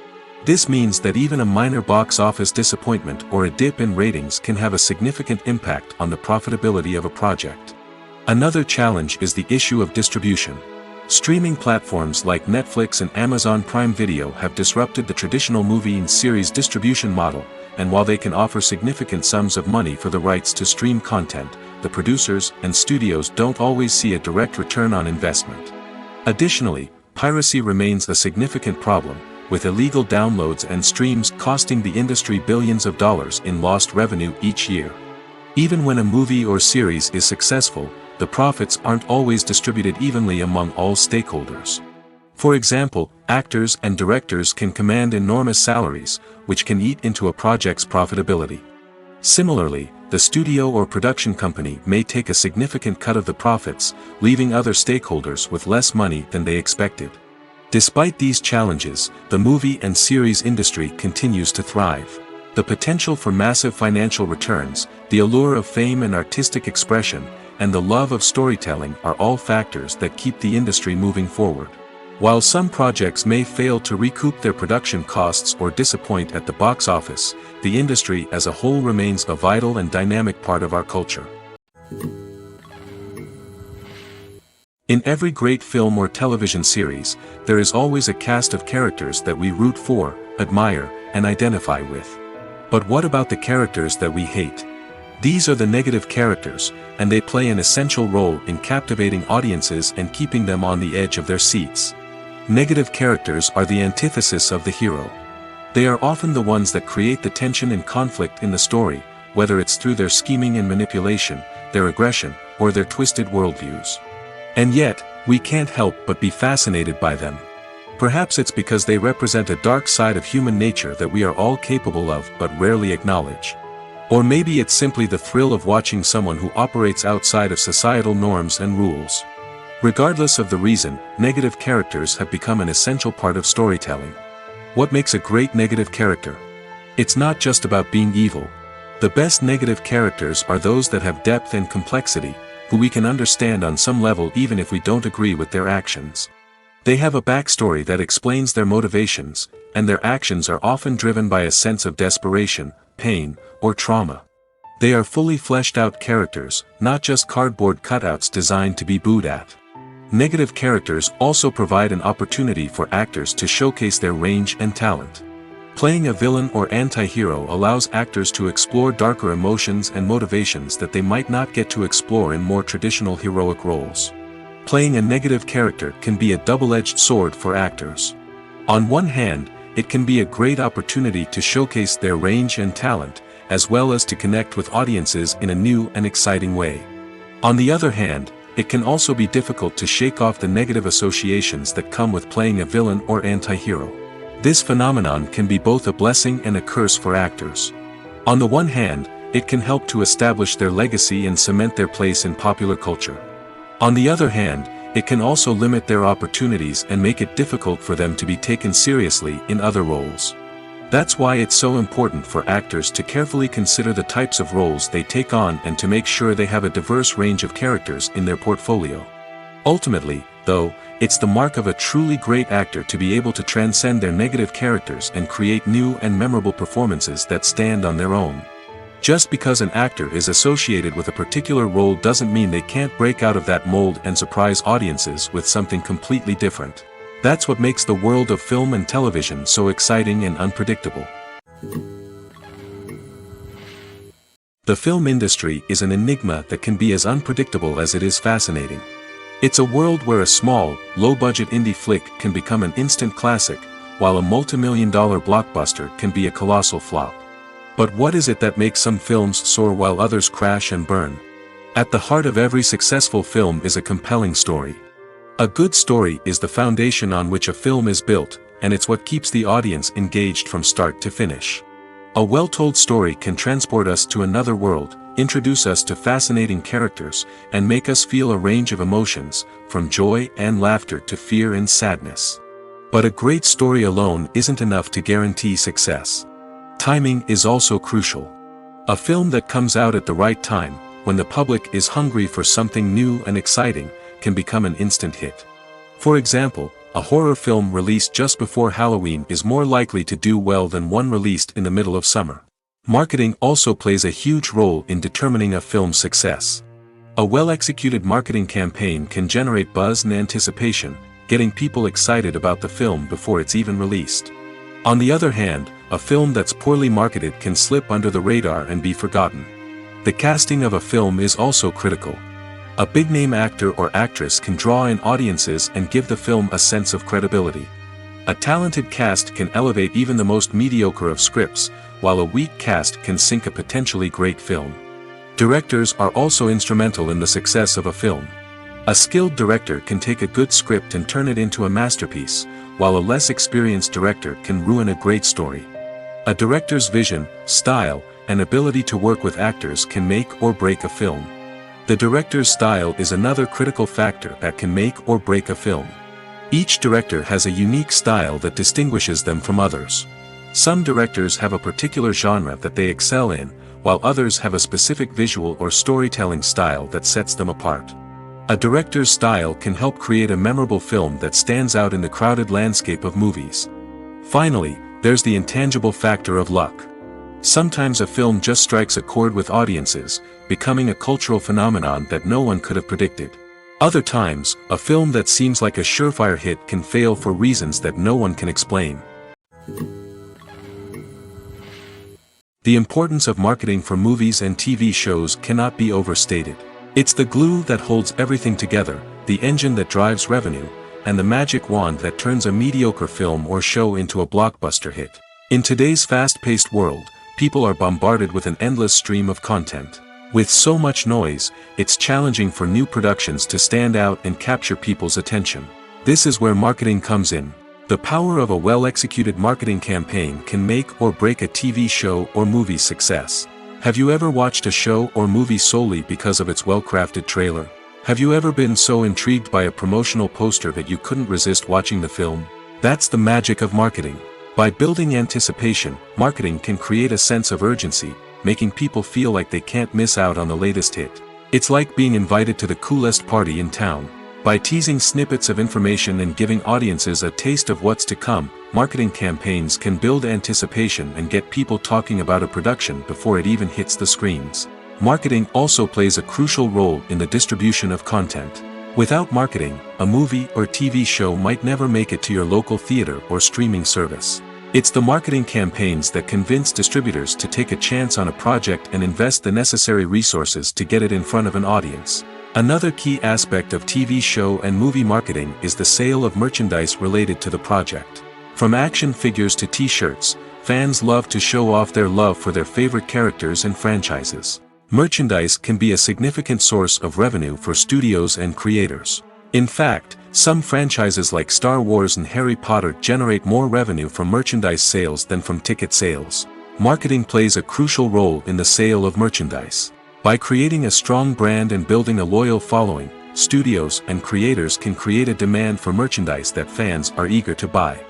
This means that even a minor box office disappointment or a dip in ratings can have a significant impact on the profitability of a project. Another challenge is the issue of distribution. Streaming platforms like Netflix and Amazon Prime Video have disrupted the traditional movie and series distribution model, and while they can offer significant sums of money for the rights to stream content, the producers and studios don't always see a direct return on investment. Additionally, piracy remains a significant problem, with illegal downloads and streams costing the industry billions of dollars in lost revenue each year. Even when a movie or series is successful, the profits aren't always distributed evenly among all stakeholders. For example, actors and directors can command enormous salaries, which can eat into a project's profitability. Similarly, the studio or production company may take a significant cut of the profits, leaving other stakeholders with less money than they expected. Despite these challenges, the movie and series industry continues to thrive. The potential for massive financial returns, the allure of fame and artistic expression, and the love of storytelling are all factors that keep the industry moving forward. While some projects may fail to recoup their production costs or disappoint at the box office, the industry as a whole remains a vital and dynamic part of our culture. In every great film or television series, there is always a cast of characters that we root for, admire, and identify with. But what about the characters that we hate? These are the negative characters, and they play an essential role in captivating audiences and keeping them on the edge of their seats. Negative characters are the antithesis of the hero. They are often the ones that create the tension and conflict in the story, whether it's through their scheming and manipulation, their aggression, or their twisted worldviews. And yet, we can't help but be fascinated by them. Perhaps it's because they represent a dark side of human nature that we are all capable of but rarely acknowledge. Or maybe it's simply the thrill of watching someone who operates outside of societal norms and rules. Regardless of the reason, negative characters have become an essential part of storytelling. What makes a great negative character? It's not just about being evil. The best negative characters are those that have depth and complexity, who we can understand on some level even if we don't agree with their actions. They have a backstory that explains their motivations, and their actions are often driven by a sense of desperation, pain, or trauma. They are fully fleshed out characters, not just cardboard cutouts designed to be booed at. Negative characters also provide an opportunity for actors to showcase their range and talent. Playing a villain or anti-hero allows actors to explore darker emotions and motivations that they might not get to explore in more traditional heroic roles. Playing a negative character can be a double-edged sword for actors. On one hand, it can be a great opportunity to showcase their range and talent, as well as to connect with audiences in a new and exciting way. On the other hand, it can also be difficult to shake off the negative associations that come with playing a villain or anti-hero. This phenomenon can be both a blessing and a curse for actors. On the one hand, it can help to establish their legacy and cement their place in popular culture. On the other hand, it can also limit their opportunities and make it difficult for them to be taken seriously in other roles. That's why it's so important for actors to carefully consider the types of roles they take on and to make sure they have a diverse range of characters in their portfolio. Ultimately, though, it's the mark of a truly great actor to be able to transcend their negative characters and create new and memorable performances that stand on their own. Just because an actor is associated with a particular role doesn't mean they can't break out of that mold and surprise audiences with something completely different. That's what makes the world of film and television so exciting and unpredictable. The film industry is an enigma that can be as unpredictable as it is fascinating. It's a world where a small, low-budget indie flick can become an instant classic, while a multi-million-dollar blockbuster can be a colossal flop. But what is it that makes some films soar while others crash and burn? At the heart of every successful film is a compelling story. A good story is the foundation on which a film is built, and it's what keeps the audience engaged from start to finish. A well-told story can transport us to another world, introduce us to fascinating characters, and make us feel a range of emotions, from joy and laughter to fear and sadness. But a great story alone isn't enough to guarantee success. Timing is also crucial. A film that comes out at the right time, when the public is hungry for something new and exciting, can become an instant hit. For example, a horror film released just before Halloween is more likely to do well than one released in the middle of summer. Marketing also plays a huge role in determining a film's success. A well-executed marketing campaign can generate buzz and anticipation, getting people excited about the film before it's even released. On the other hand, a film that's poorly marketed can slip under the radar and be forgotten. The casting of a film is also critical. A big-name actor or actress can draw in audiences and give the film a sense of credibility. A talented cast can elevate even the most mediocre of scripts, while a weak cast can sink a potentially great film. Directors are also instrumental in the success of a film. A skilled director can take a good script and turn it into a masterpiece, while a less experienced director can ruin a great story. A director's vision, style, and ability to work with actors can make or break a film. The director's style is another critical factor that can make or break a film. Each director has a unique style that distinguishes them from others. Some directors have a particular genre that they excel in, while others have a specific visual or storytelling style that sets them apart. A director's style can help create a memorable film that stands out in the crowded landscape of movies. Finally, there's the intangible factor of luck. Sometimes a film just strikes a chord with audiences, becoming a cultural phenomenon that no one could have predicted. Other times, a film that seems like a surefire hit can fail for reasons that no one can explain. The importance of marketing for movies and TV shows cannot be overstated. It's the glue that holds everything together, the engine that drives revenue, and the magic wand that turns a mediocre film or show into a blockbuster hit. In today's fast-paced world, people are bombarded with an endless stream of content. With so much noise, it's challenging for new productions to stand out and capture people's attention. This is where marketing comes in. The power of a well-executed marketing campaign can make or break a TV show or movie's success. Have you ever watched a show or movie solely because of its well-crafted trailer? Have you ever been so intrigued by a promotional poster that you couldn't resist watching the film? That's the magic of marketing. By building anticipation, marketing can create a sense of urgency, making people feel like they can't miss out on the latest hit. It's like being invited to the coolest party in town. By teasing snippets of information and giving audiences a taste of what's to come, marketing campaigns can build anticipation and get people talking about a production before it even hits the screens. Marketing also plays a crucial role in the distribution of content. Without marketing, a movie or TV show might never make it to your local theater or streaming service. It's the marketing campaigns that convince distributors to take a chance on a project and invest the necessary resources to get it in front of an audience. Another key aspect of TV show and movie marketing is the sale of merchandise related to the project. From action figures to t-shirts, fans love to show off their love for their favorite characters and franchises. Merchandise can be a significant source of revenue for studios and creators. In fact, some franchises like Star Wars and Harry Potter generate more revenue from merchandise sales than from ticket sales. Marketing plays a crucial role in the sale of merchandise. By creating a strong brand and building a loyal following, studios and creators can create a demand for merchandise that fans are eager to buy.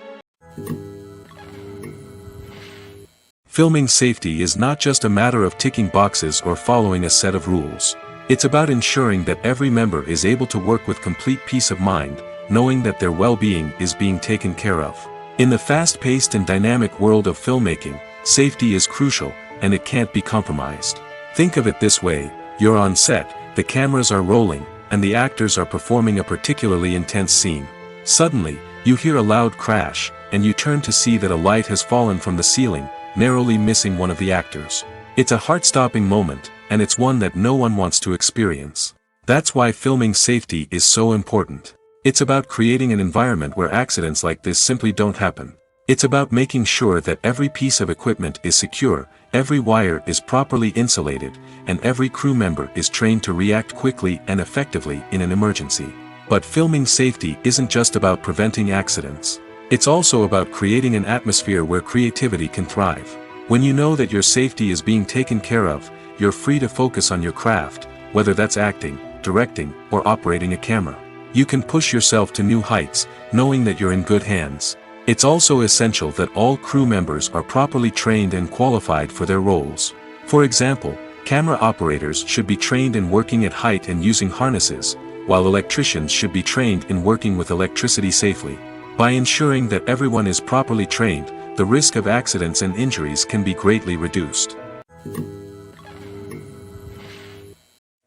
Filming safety is not just a matter of ticking boxes or following a set of rules. It's about ensuring that every member is able to work with complete peace of mind, knowing that their well-being is being taken care of. In the fast-paced and dynamic world of filmmaking, safety is crucial, and it can't be compromised. Think of it this way: you're on set, the cameras are rolling, and the actors are performing a particularly intense scene. Suddenly, you hear a loud crash, and you turn to see that a light has fallen from the ceiling, narrowly missing one of the actors. It's a heart-stopping moment, and it's one that no one wants to experience. That's why filming safety is so important. It's about creating an environment where accidents like this simply don't happen. It's about making sure that every piece of equipment is secure, every wire is properly insulated, and every crew member is trained to react quickly and effectively in an emergency. But filming safety isn't just about preventing accidents. It's also about creating an atmosphere where creativity can thrive. When you know that your safety is being taken care of, you're free to focus on your craft, whether that's acting, directing, or operating a camera. You can push yourself to new heights, knowing that you're in good hands. It's also essential that all crew members are properly trained and qualified for their roles. For example, camera operators should be trained in working at height and using harnesses, while electricians should be trained in working with electricity safely. By ensuring that everyone is properly trained, the risk of accidents and injuries can be greatly reduced.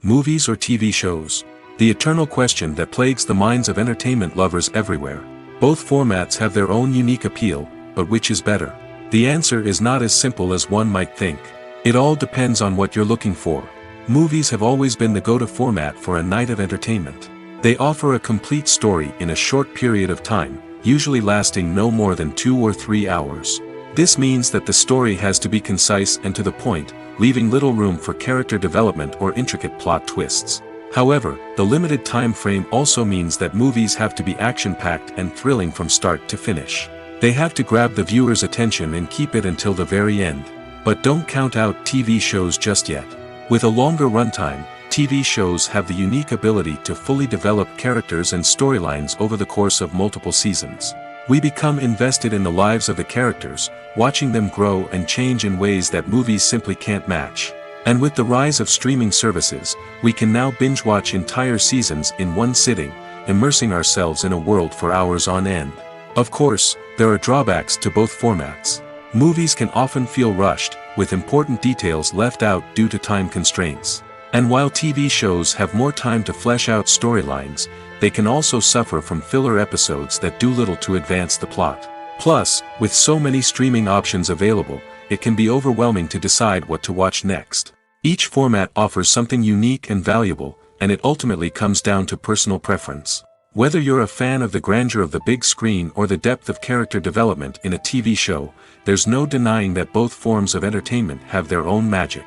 Movies or TV shows? The eternal question that plagues the minds of entertainment lovers everywhere. Both formats have their own unique appeal, but which is better? The answer is not as simple as one might think. It all depends on what you're looking for. Movies have always been the go-to format for a night of entertainment. They offer a complete story in a short period of time, usually lasting no more than 2 or 3 hours. This means that the story has to be concise and to the point, leaving little room for character development or intricate plot twists. However, the limited time frame also means that movies have to be action-packed and thrilling from start to finish. They have to grab the viewer's attention and keep it until the very end. But don't count out TV shows just yet. With a longer runtime, TV shows have the unique ability to fully develop characters and storylines over the course of multiple seasons. We become invested in the lives of the characters, watching them grow and change in ways that movies simply can't match. And with the rise of streaming services, we can now binge-watch entire seasons in one sitting, immersing ourselves in a world for hours on end. Of course, there are drawbacks to both formats. Movies can often feel rushed, with important details left out due to time constraints. And while TV shows have more time to flesh out storylines, they can also suffer from filler episodes that do little to advance the plot. Plus, with so many streaming options available, it can be overwhelming to decide what to watch next. Each format offers something unique and valuable, and it ultimately comes down to personal preference. Whether you're a fan of the grandeur of the big screen or the depth of character development in a TV show, there's no denying that both forms of entertainment have their own magic.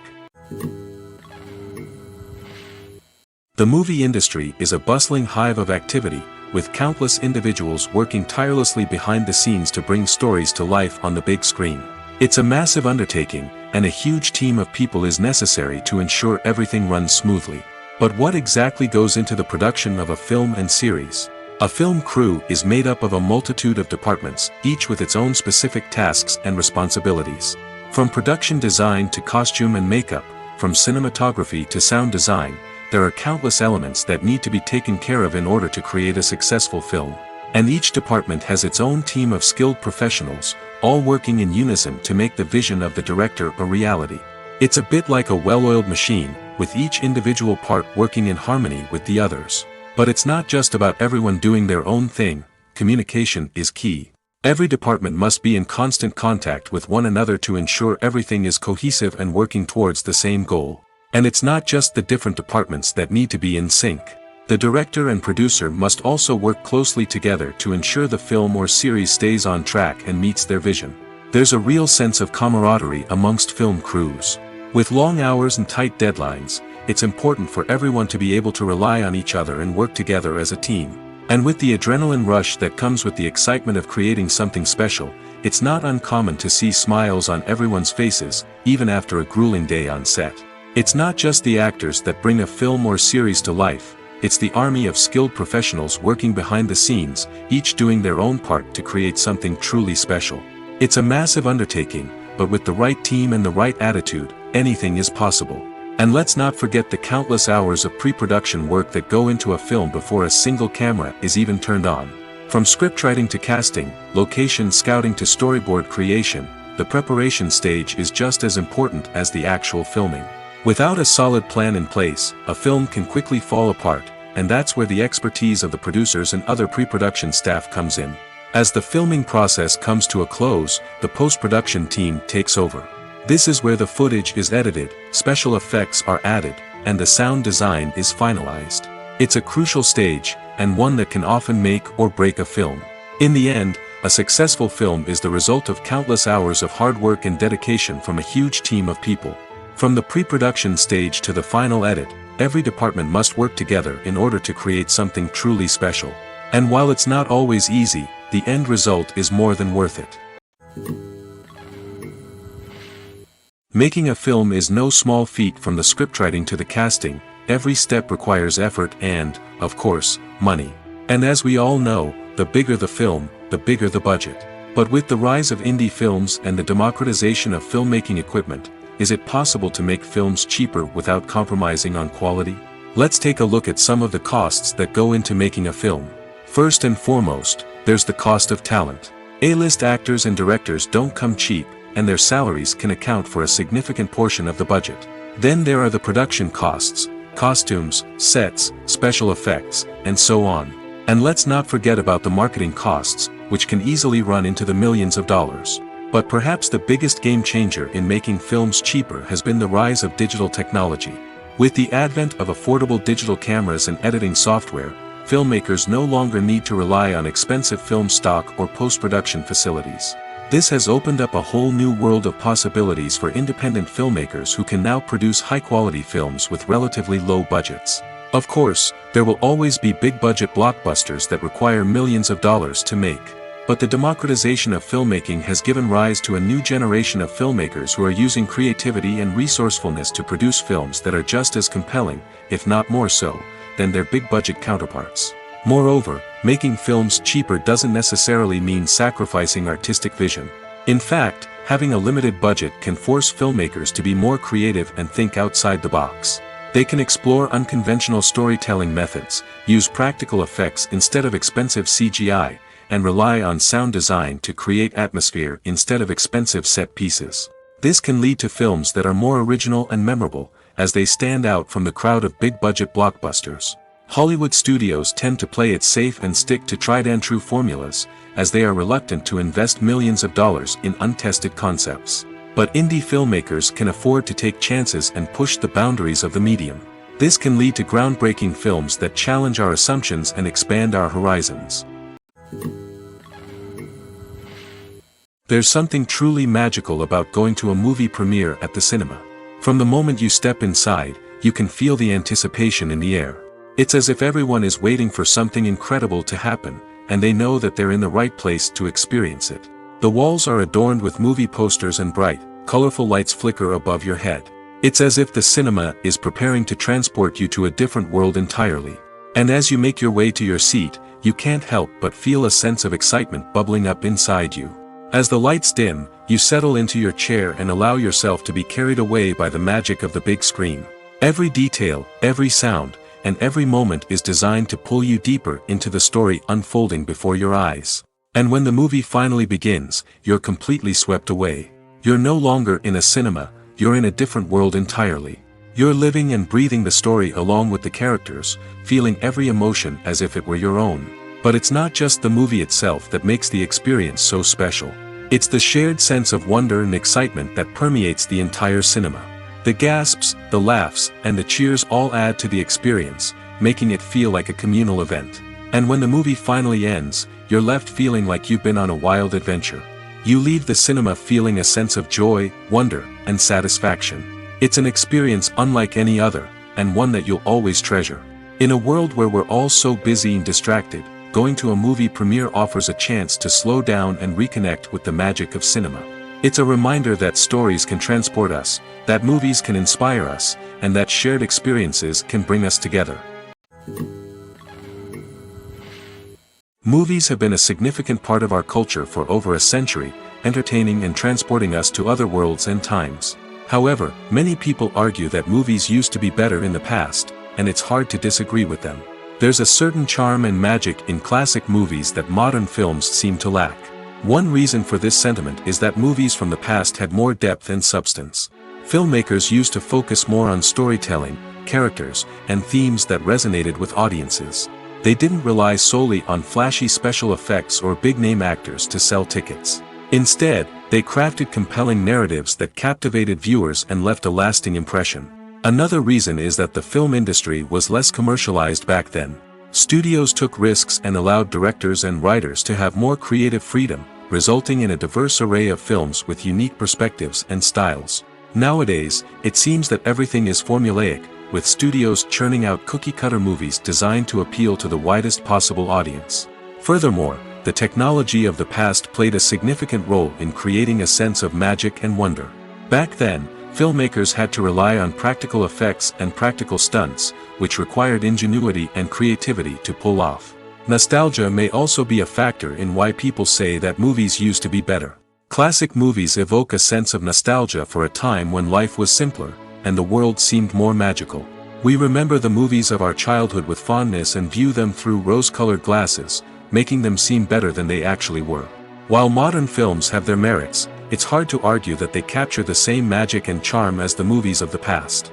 The movie industry is a bustling hive of activity, with countless individuals working tirelessly behind the scenes to bring stories to life on the big screen. It's a massive undertaking, and a huge team of people is necessary to ensure everything runs smoothly. But what exactly goes into the production of a film and series? A film crew is made up of a multitude of departments, each with its own specific tasks and responsibilities. From production design to costume and makeup, from cinematography to sound design, there are countless elements that need to be taken care of in order to create a successful film. And each department has its own team of skilled professionals, all working in unison to make the vision of the director a reality. It's a bit like a well-oiled machine, with each individual part working in harmony with the others. But it's not just about everyone doing their own thing. Communication is key. Every department must be in constant contact with one another to ensure everything is cohesive and working towards the same goal. And it's not just the different departments that need to be in sync. The director and producer must also work closely together to ensure the film or series stays on track and meets their vision. There's a real sense of camaraderie amongst film crews. With long hours and tight deadlines, it's important for everyone to be able to rely on each other and work together as a team. And with the adrenaline rush that comes with the excitement of creating something special, it's not uncommon to see smiles on everyone's faces, even after a grueling day on set. It's not just the actors that bring a film or series to life, it's the army of skilled professionals working behind the scenes, each doing their own part to create something truly special. It's a massive undertaking, but with the right team and the right attitude, anything is possible. And let's not forget the countless hours of pre-production work that go into a film before a single camera is even turned on. From scriptwriting to casting, location scouting to storyboard creation, the preparation stage is just as important as the actual filming. Without a solid plan in place, a film can quickly fall apart, and that's where the expertise of the producers and other pre-production staff comes in. As the filming process comes to a close, the post-production team takes over. This is where the footage is edited, special effects are added, and the sound design is finalized. It's a crucial stage, and one that can often make or break a film. In the end, a successful film is the result of countless hours of hard work and dedication from a huge team of people. From the pre-production stage to the final edit, every department must work together in order to create something truly special. And while it's not always easy, the end result is more than worth it. Making a film is no small feat. From the scriptwriting to the casting, every step requires effort and, of course, money. And as we all know, the bigger the film, the bigger the budget. But with the rise of indie films and the democratization of filmmaking equipment, is it possible to make films cheaper without compromising on quality? Let's take a look at some of the costs that go into making a film. First and foremost, there's the cost of talent. A-list actors and directors don't come cheap, and their salaries can account for a significant portion of the budget. Then there are the production costs, costumes, sets, special effects, and so on. And let's not forget about the marketing costs, which can easily run into the millions of dollars. But perhaps the biggest game changer in making films cheaper has been the rise of digital technology. With the advent of affordable digital cameras and editing software, filmmakers no longer need to rely on expensive film stock or post-production facilities. This has opened up a whole new world of possibilities for independent filmmakers who can now produce high-quality films with relatively low budgets. Of course, there will always be big-budget blockbusters that require millions of dollars to make. But the democratization of filmmaking has given rise to a new generation of filmmakers who are using creativity and resourcefulness to produce films that are just as compelling, if not more so, than their big-budget counterparts. Moreover, making films cheaper doesn't necessarily mean sacrificing artistic vision. In fact, having a limited budget can force filmmakers to be more creative and think outside the box. They can explore unconventional storytelling methods, use practical effects instead of expensive CGI, and rely on sound design to create atmosphere instead of expensive set pieces. This can lead to films that are more original and memorable, as they stand out from the crowd of big-budget blockbusters. Hollywood studios tend to play it safe and stick to tried-and-true formulas, as they are reluctant to invest millions of dollars in untested concepts. But indie filmmakers can afford to take chances and push the boundaries of the medium. This can lead to groundbreaking films that challenge our assumptions and expand our horizons. There's something truly magical about going to a movie premiere at the cinema. From the moment you step inside, you can feel the anticipation in the air. It's as if everyone is waiting for something incredible to happen, and they know that they're in the right place to experience it. The walls are adorned with movie posters and bright, colorful lights flicker above your head. It's as if the cinema is preparing to transport you to a different world entirely. And as you make your way to your seat, you can't help but feel a sense of excitement bubbling up inside you. As the lights dim, you settle into your chair and allow yourself to be carried away by the magic of the big screen. Every detail, every sound, and every moment is designed to pull you deeper into the story unfolding before your eyes. And when the movie finally begins, you're completely swept away. You're no longer in a cinema, you're in a different world entirely. You're living and breathing the story along with the characters, feeling every emotion as if it were your own. But it's not just the movie itself that makes the experience so special. It's the shared sense of wonder and excitement that permeates the entire cinema. The gasps, the laughs, and the cheers all add to the experience, making it feel like a communal event. And when the movie finally ends, you're left feeling like you've been on a wild adventure. You leave the cinema feeling a sense of joy, wonder, and satisfaction. It's an experience unlike any other, and one that you'll always treasure. In a world where we're all so busy and distracted, going to a movie premiere offers a chance to slow down and reconnect with the magic of cinema. It's a reminder that stories can transport us, that movies can inspire us, and that shared experiences can bring us together. Movies have been a significant part of our culture for over a century, entertaining and transporting us to other worlds and times. However, many people argue that movies used to be better in the past, and it's hard to disagree with them. There's a certain charm and magic in classic movies that modern films seem to lack. One reason for this sentiment is that movies from the past had more depth and substance. Filmmakers used to focus more on storytelling, characters, and themes that resonated with audiences. They didn't rely solely on flashy special effects or big-name actors to sell tickets. Instead, they crafted compelling narratives that captivated viewers and left a lasting impression. Another reason is that the film industry was less commercialized back then. Studios took risks and allowed directors and writers to have more creative freedom, resulting in a diverse array of films with unique perspectives and styles. Nowadays, it seems that everything is formulaic, with studios churning out cookie-cutter movies designed to appeal to the widest possible audience. Furthermore, the technology of the past played a significant role in creating a sense of magic and wonder. Back then, filmmakers had to rely on practical effects and practical stunts, which required ingenuity and creativity to pull off. Nostalgia may also be a factor in why people say that movies used to be better. Classic movies evoke a sense of nostalgia for a time when life was simpler, and the world seemed more magical. We remember the movies of our childhood with fondness and view them through rose-colored glasses, making them seem better than they actually were. While modern films have their merits, it's hard to argue that they capture the same magic and charm as the movies of the past.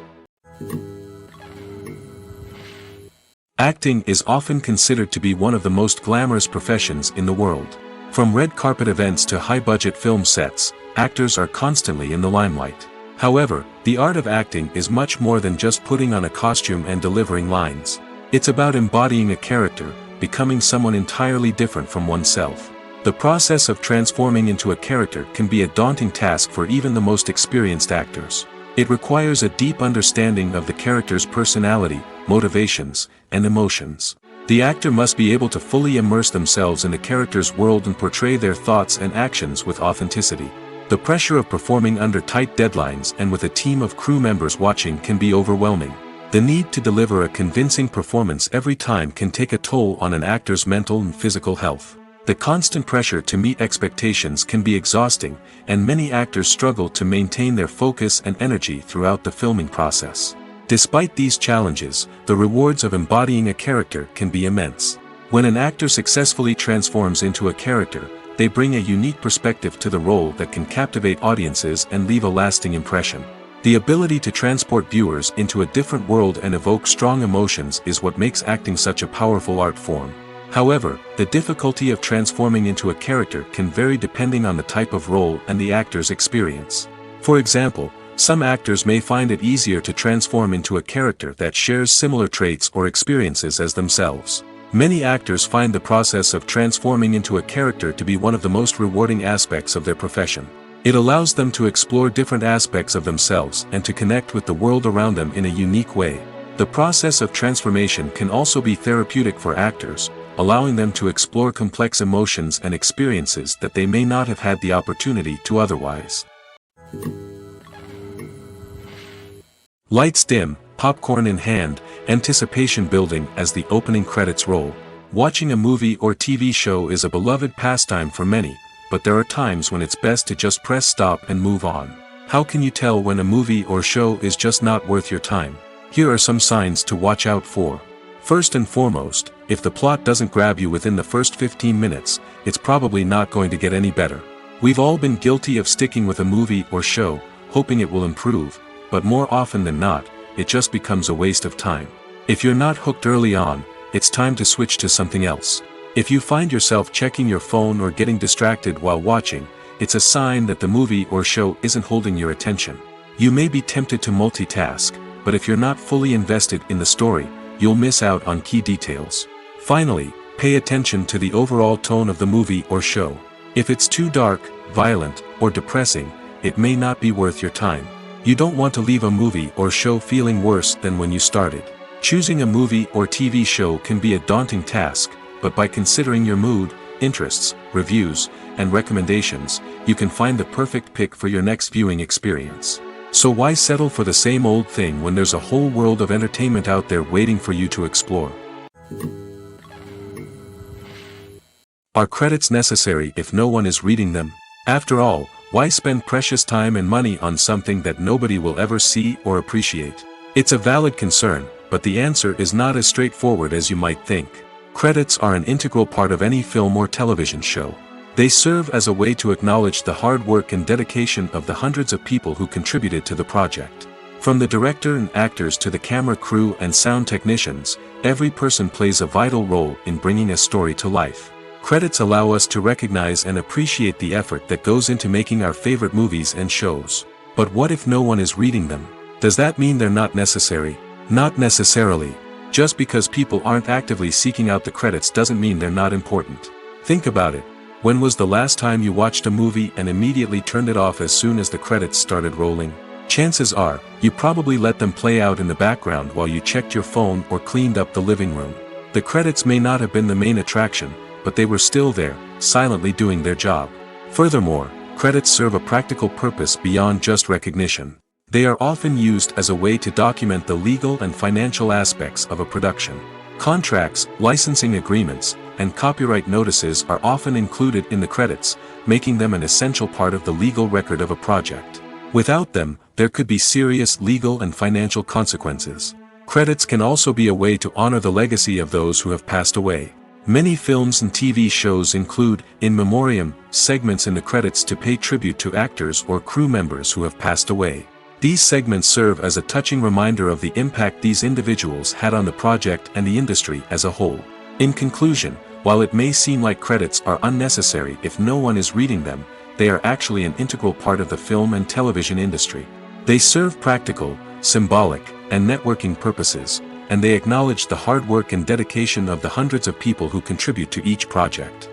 Acting is often considered to be one of the most glamorous professions in the world. From red carpet events to high-budget film sets, actors are constantly in the limelight. However, the art of acting is much more than just putting on a costume and delivering lines. It's about embodying a character, becoming someone entirely different from oneself. The process of transforming into a character can be a daunting task for even the most experienced actors. It requires a deep understanding of the character's personality, motivations, and emotions. The actor must be able to fully immerse themselves in the character's world and portray their thoughts and actions with authenticity. The pressure of performing under tight deadlines and with a team of crew members watching can be overwhelming. The need to deliver a convincing performance every time can take a toll on an actor's mental and physical health. The constant pressure to meet expectations can be exhausting, and many actors struggle to maintain their focus and energy throughout the filming process. Despite these challenges, the rewards of embodying a character can be immense. When an actor successfully transforms into a character, they bring a unique perspective to the role that can captivate audiences and leave a lasting impression. The ability to transport viewers into a different world and evoke strong emotions is what makes acting such a powerful art form. However, the difficulty of transforming into a character can vary depending on the type of role and the actor's experience. For example, some actors may find it easier to transform into a character that shares similar traits or experiences as themselves. Many actors find the process of transforming into a character to be one of the most rewarding aspects of their profession. It allows them to explore different aspects of themselves and to connect with the world around them in a unique way. The process of transformation can also be therapeutic for actors, allowing them to explore complex emotions and experiences that they may not have had the opportunity to otherwise. Lights dim, popcorn in hand, anticipation building as the opening credits roll. Watching a movie or TV show is a beloved pastime for many, but there are times when it's best to just press stop and move on. How can you tell when a movie or show is just not worth your time? Here are some signs to watch out for. First and foremost, if the plot doesn't grab you within the first 15 minutes, it's probably not going to get any better. We've all been guilty of sticking with a movie or show, hoping it will improve, but more often than not, it just becomes a waste of time. If you're not hooked early on, it's time to switch to something else. If you find yourself checking your phone or getting distracted while watching, it's a sign that the movie or show isn't holding your attention. You may be tempted to multitask, but if you're not fully invested in the story, you'll miss out on key details. Finally, pay attention to the overall tone of the movie or show. If it's too dark, violent, or depressing, it may not be worth your time. You don't want to leave a movie or show feeling worse than when you started. Choosing a movie or TV show can be a daunting task, but by considering your mood, interests, reviews, and recommendations, you can find the perfect pick for your next viewing experience. So why settle for the same old thing when there's a whole world of entertainment out there waiting for you to explore? Are credits necessary if no one is reading them? After all, why spend precious time and money on something that nobody will ever see or appreciate? It's a valid concern, but the answer is not as straightforward as you might think. Credits are an integral part of any film or television show. They serve as a way to acknowledge the hard work and dedication of the hundreds of people who contributed to the project. From the director and actors to the camera crew and sound technicians, every person plays a vital role in bringing a story to life. Credits allow us to recognize and appreciate the effort that goes into making our favorite movies and shows. But what if no one is reading them? Does that mean they're not necessary? Not necessarily. Just because people aren't actively seeking out the credits doesn't mean they're not important. Think about it. When was the last time you watched a movie and immediately turned it off as soon as the credits started rolling? Chances are, you probably let them play out in the background while you checked your phone or cleaned up the living room. The credits may not have been the main attraction, but they were still there, silently doing their job. Furthermore, credits serve a practical purpose beyond just recognition. They are often used as a way to document the legal and financial aspects of a production. Contracts, licensing agreements, and copyright notices are often included in the credits, making them an essential part of the legal record of a project. Without them, there could be serious legal and financial consequences. Credits can also be a way to honor the legacy of those who have passed away. Many films and TV shows include, in memoriam, segments in the credits to pay tribute to actors or crew members who have passed away. These segments serve as a touching reminder of the impact these individuals had on the project and the industry as a whole. In conclusion, while it may seem like credits are unnecessary if no one is reading them, they are actually an integral part of the film and television industry. They serve practical, symbolic, and networking purposes, and they acknowledge the hard work and dedication of the hundreds of people who contribute to each project.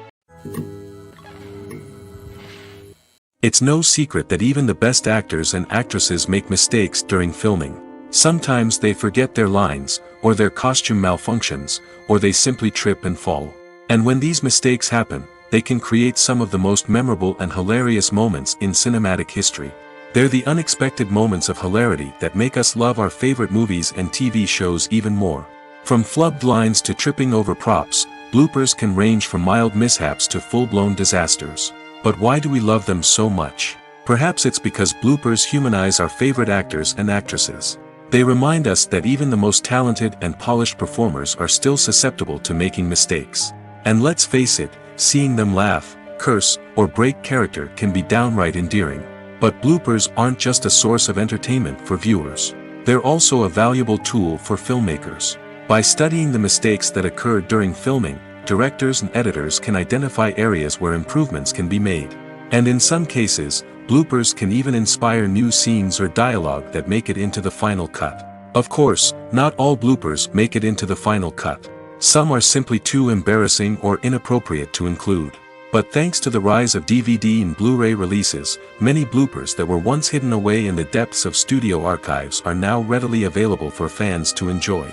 It's no secret that even the best actors and actresses make mistakes during filming. Sometimes they forget their lines, or their costume malfunctions, or they simply trip and fall. And when these mistakes happen, they can create some of the most memorable and hilarious moments in cinematic history. They're the unexpected moments of hilarity that make us love our favorite movies and TV shows even more. From flubbed lines to tripping over props, bloopers can range from mild mishaps to full-blown disasters. But why do we love them so much? Perhaps it's because bloopers humanize our favorite actors and actresses. They remind us that even the most talented and polished performers are still susceptible to making mistakes. And let's face it, seeing them laugh, curse, or break character can be downright endearing. But bloopers aren't just a source of entertainment for viewers. They're also a valuable tool for filmmakers. By studying the mistakes that occur during filming, directors and editors can identify areas where improvements can be made. And in some cases, bloopers can even inspire new scenes or dialogue that make it into the final cut. Of course, not all bloopers make it into the final cut. Some are simply too embarrassing or inappropriate to include. But thanks to the rise of DVD and Blu-ray releases, many bloopers that were once hidden away in the depths of studio archives are now readily available for fans to enjoy.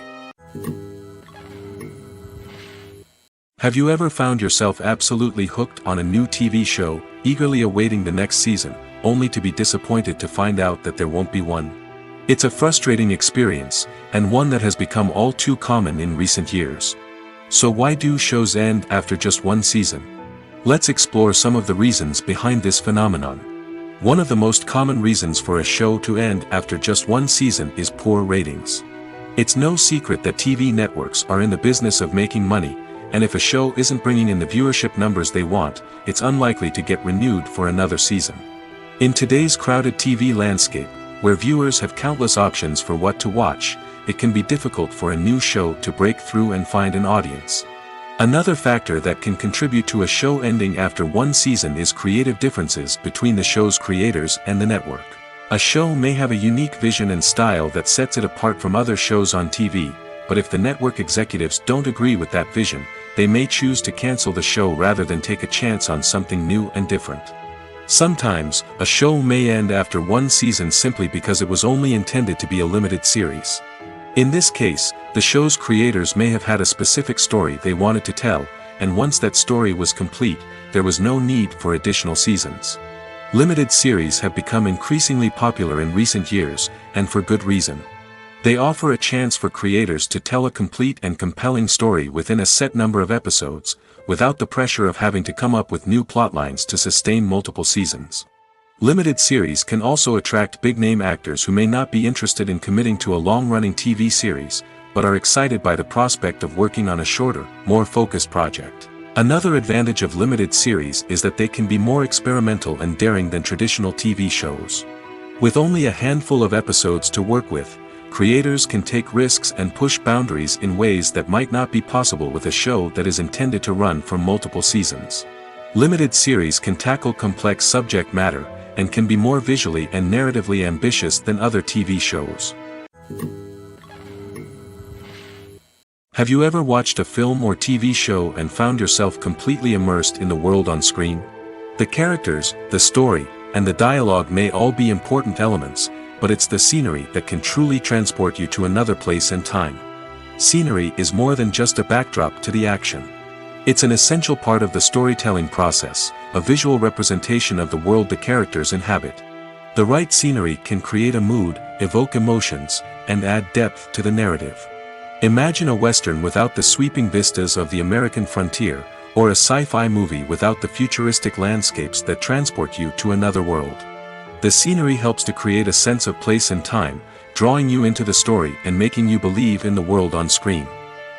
Have you ever found yourself absolutely hooked on a new TV show, eagerly awaiting the next season, only to be disappointed to find out that there won't be one? It's a frustrating experience, and one that has become all too common in recent years. So why do shows end after just one season? Let's explore some of the reasons behind this phenomenon. One of the most common reasons for a show to end after just one season is poor ratings. It's no secret that TV networks are in the business of making money, and if a show isn't bringing in the viewership numbers they want, it's unlikely to get renewed for another season. In today's crowded TV landscape, where viewers have countless options for what to watch, it can be difficult for a new show to break through and find an audience. Another factor that can contribute to a show ending after one season is creative differences between the show's creators and the network. A show may have a unique vision and style that sets it apart from other shows on TV, but if the network executives don't agree with that vision, they may choose to cancel the show rather than take a chance on something new and different. Sometimes, a show may end after one season simply because it was only intended to be a limited series. In this case, the show's creators may have had a specific story they wanted to tell, and once that story was complete, there was no need for additional seasons. Limited series have become increasingly popular in recent years, and for good reason. They offer a chance for creators to tell a complete and compelling story within a set number of episodes, without the pressure of having to come up with new plotlines to sustain multiple seasons. Limited series can also attract big-name actors who may not be interested in committing to a long-running TV series, but are excited by the prospect of working on a shorter, more focused project. Another advantage of limited series is that they can be more experimental and daring than traditional TV shows. With only a handful of episodes to work with, creators can take risks and push boundaries in ways that might not be possible with a show that is intended to run for multiple seasons. Limited series can tackle complex subject matter, and can be more visually and narratively ambitious than other TV shows. Have you ever watched a film or TV show and found yourself completely immersed in the world on screen? The characters, the story, and the dialogue may all be important elements, but it's the scenery that can truly transport you to another place and time. Scenery is more than just a backdrop to the action. It's an essential part of the storytelling process, a visual representation of the world the characters inhabit. The right scenery can create a mood, evoke emotions, and add depth to the narrative. Imagine a Western without the sweeping vistas of the American frontier, or a sci-fi movie without the futuristic landscapes that transport you to another world. The scenery helps to create a sense of place and time, drawing you into the story and making you believe in the world on screen.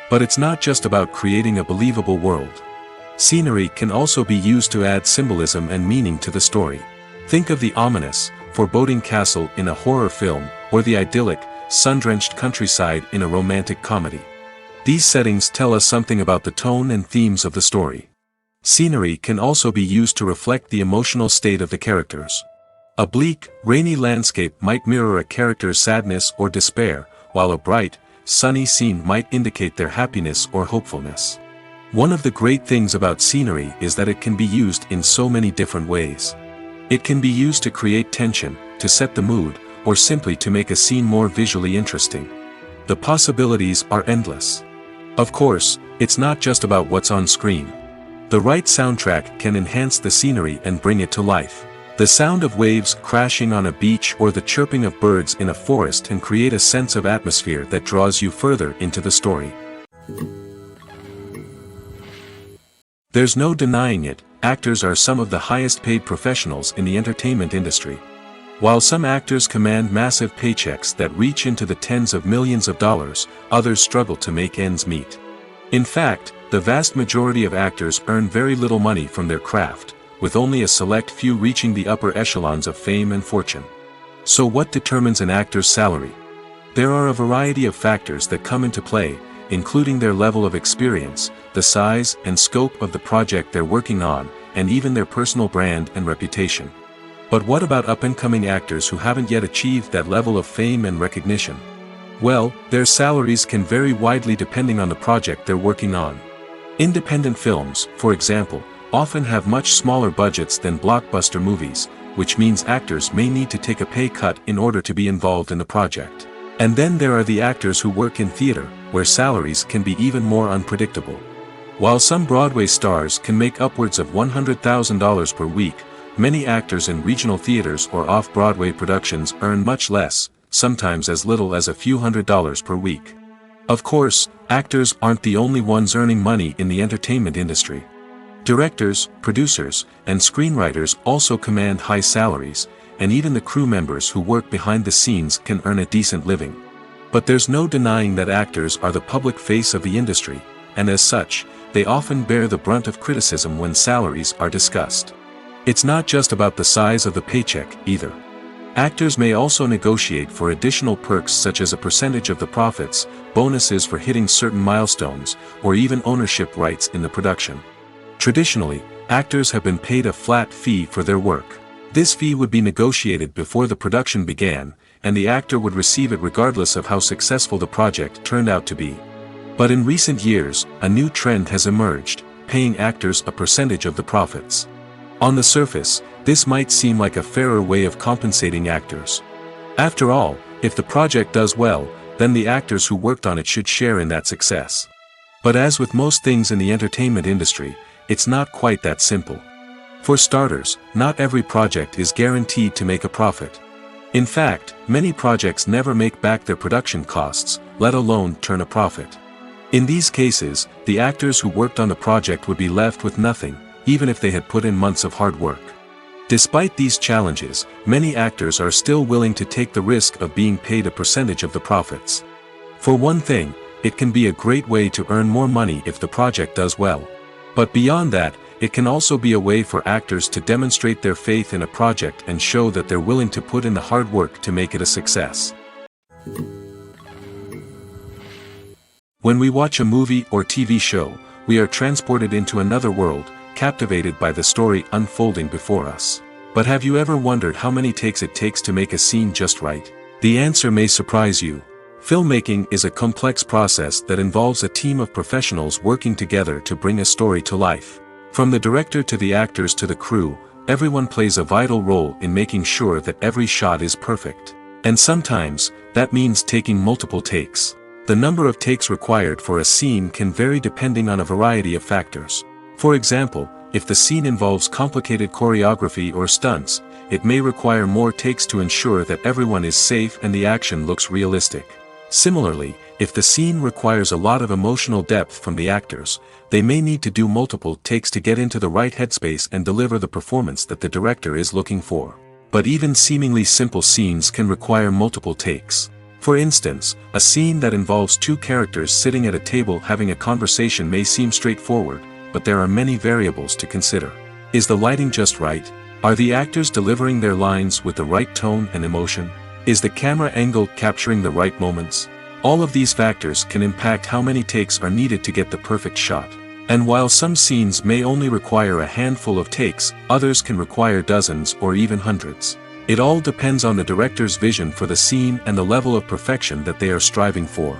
But it's not just about creating a believable world. Scenery can also be used to add symbolism and meaning to the story. Think of the ominous, foreboding castle in a horror film, or the idyllic, sun-drenched countryside in a romantic comedy. These settings tell us something about the tone and themes of the story. Scenery can also be used to reflect the emotional state of the characters. A bleak, rainy landscape might mirror a character's sadness or despair, while a bright, sunny scene might indicate their happiness or hopefulness. One of the great things about scenery is that it can be used in so many different ways. It can be used to create tension, to set the mood, or simply to make a scene more visually interesting. The possibilities are endless. Of course, it's not just about what's on screen. The right soundtrack can enhance the scenery and bring it to life. The sound of waves crashing on a beach or the chirping of birds in a forest can create a sense of atmosphere that draws you further into the story. There's no denying it, actors are some of the highest paid professionals in the entertainment industry. While some actors command massive paychecks that reach into the tens of millions of dollars, others struggle to make ends meet. In fact, the vast majority of actors earn very little money from their craft, with only a select few reaching the upper echelons of fame and fortune. So what determines an actor's salary? There are a variety of factors that come into play, including their level of experience, the size and scope of the project they're working on, and even their personal brand and reputation. But what about up-and-coming actors who haven't yet achieved that level of fame and recognition? Well, their salaries can vary widely depending on the project they're working on. Independent films, for example, often have much smaller budgets than blockbuster movies, which means actors may need to take a pay cut in order to be involved in the project. And then there are the actors who work in theater, where salaries can be even more unpredictable. While some Broadway stars can make upwards of $100,000 per week, many actors in regional theaters or off-Broadway productions earn much less, sometimes as little as a few $100s per week. Of course, actors aren't the only ones earning money in the entertainment industry. Directors, producers, and screenwriters also command high salaries, and even the crew members who work behind the scenes can earn a decent living. But there's no denying that actors are the public face of the industry, and as such, they often bear the brunt of criticism when salaries are discussed. It's not just about the size of the paycheck, either. Actors may also negotiate for additional perks such as a percentage of the profits, bonuses for hitting certain milestones, or even ownership rights in the production. Traditionally, actors have been paid a flat fee for their work. This fee would be negotiated before the production began, and the actor would receive it regardless of how successful the project turned out to be. But in recent years, a new trend has emerged, paying actors a percentage of the profits. On the surface, this might seem like a fairer way of compensating actors. After all, if the project does well, then the actors who worked on it should share in that success. But as with most things in the entertainment industry, it's not quite that simple. For starters, not every project is guaranteed to make a profit. In fact, many projects never make back their production costs, let alone turn a profit. In these cases, the actors who worked on the project would be left with nothing, even if they had put in months of hard work. Despite these challenges, many actors are still willing to take the risk of being paid a percentage of the profits. For one thing, it can be a great way to earn more money if the project does well. But beyond that, it can also be a way for actors to demonstrate their faith in a project and show that they're willing to put in the hard work to make it a success. When we watch a movie or TV show, we are transported into another world, captivated by the story unfolding before us. But have you ever wondered how many takes it takes to make a scene just right? The answer may surprise you. Filmmaking is a complex process that involves a team of professionals working together to bring a story to life. From the director to the actors to the crew, everyone plays a vital role in making sure that every shot is perfect. And sometimes, that means taking multiple takes. The number of takes required for a scene can vary depending on a variety of factors. For example, if the scene involves complicated choreography or stunts, it may require more takes to ensure that everyone is safe and the action looks realistic. Similarly, if the scene requires a lot of emotional depth from the actors, they may need to do multiple takes to get into the right headspace and deliver the performance that the director is looking for. But even seemingly simple scenes can require multiple takes. For instance, a scene that involves two characters sitting at a table having a conversation may seem straightforward, but there are many variables to consider. Is the lighting just right? Are the actors delivering their lines with the right tone and emotion? Is the camera angle capturing the right moments? All of these factors can impact how many takes are needed to get the perfect shot. And while some scenes may only require a handful of takes, others can require dozens or even hundreds. It all depends on the director's vision for the scene and the level of perfection that they are striving for.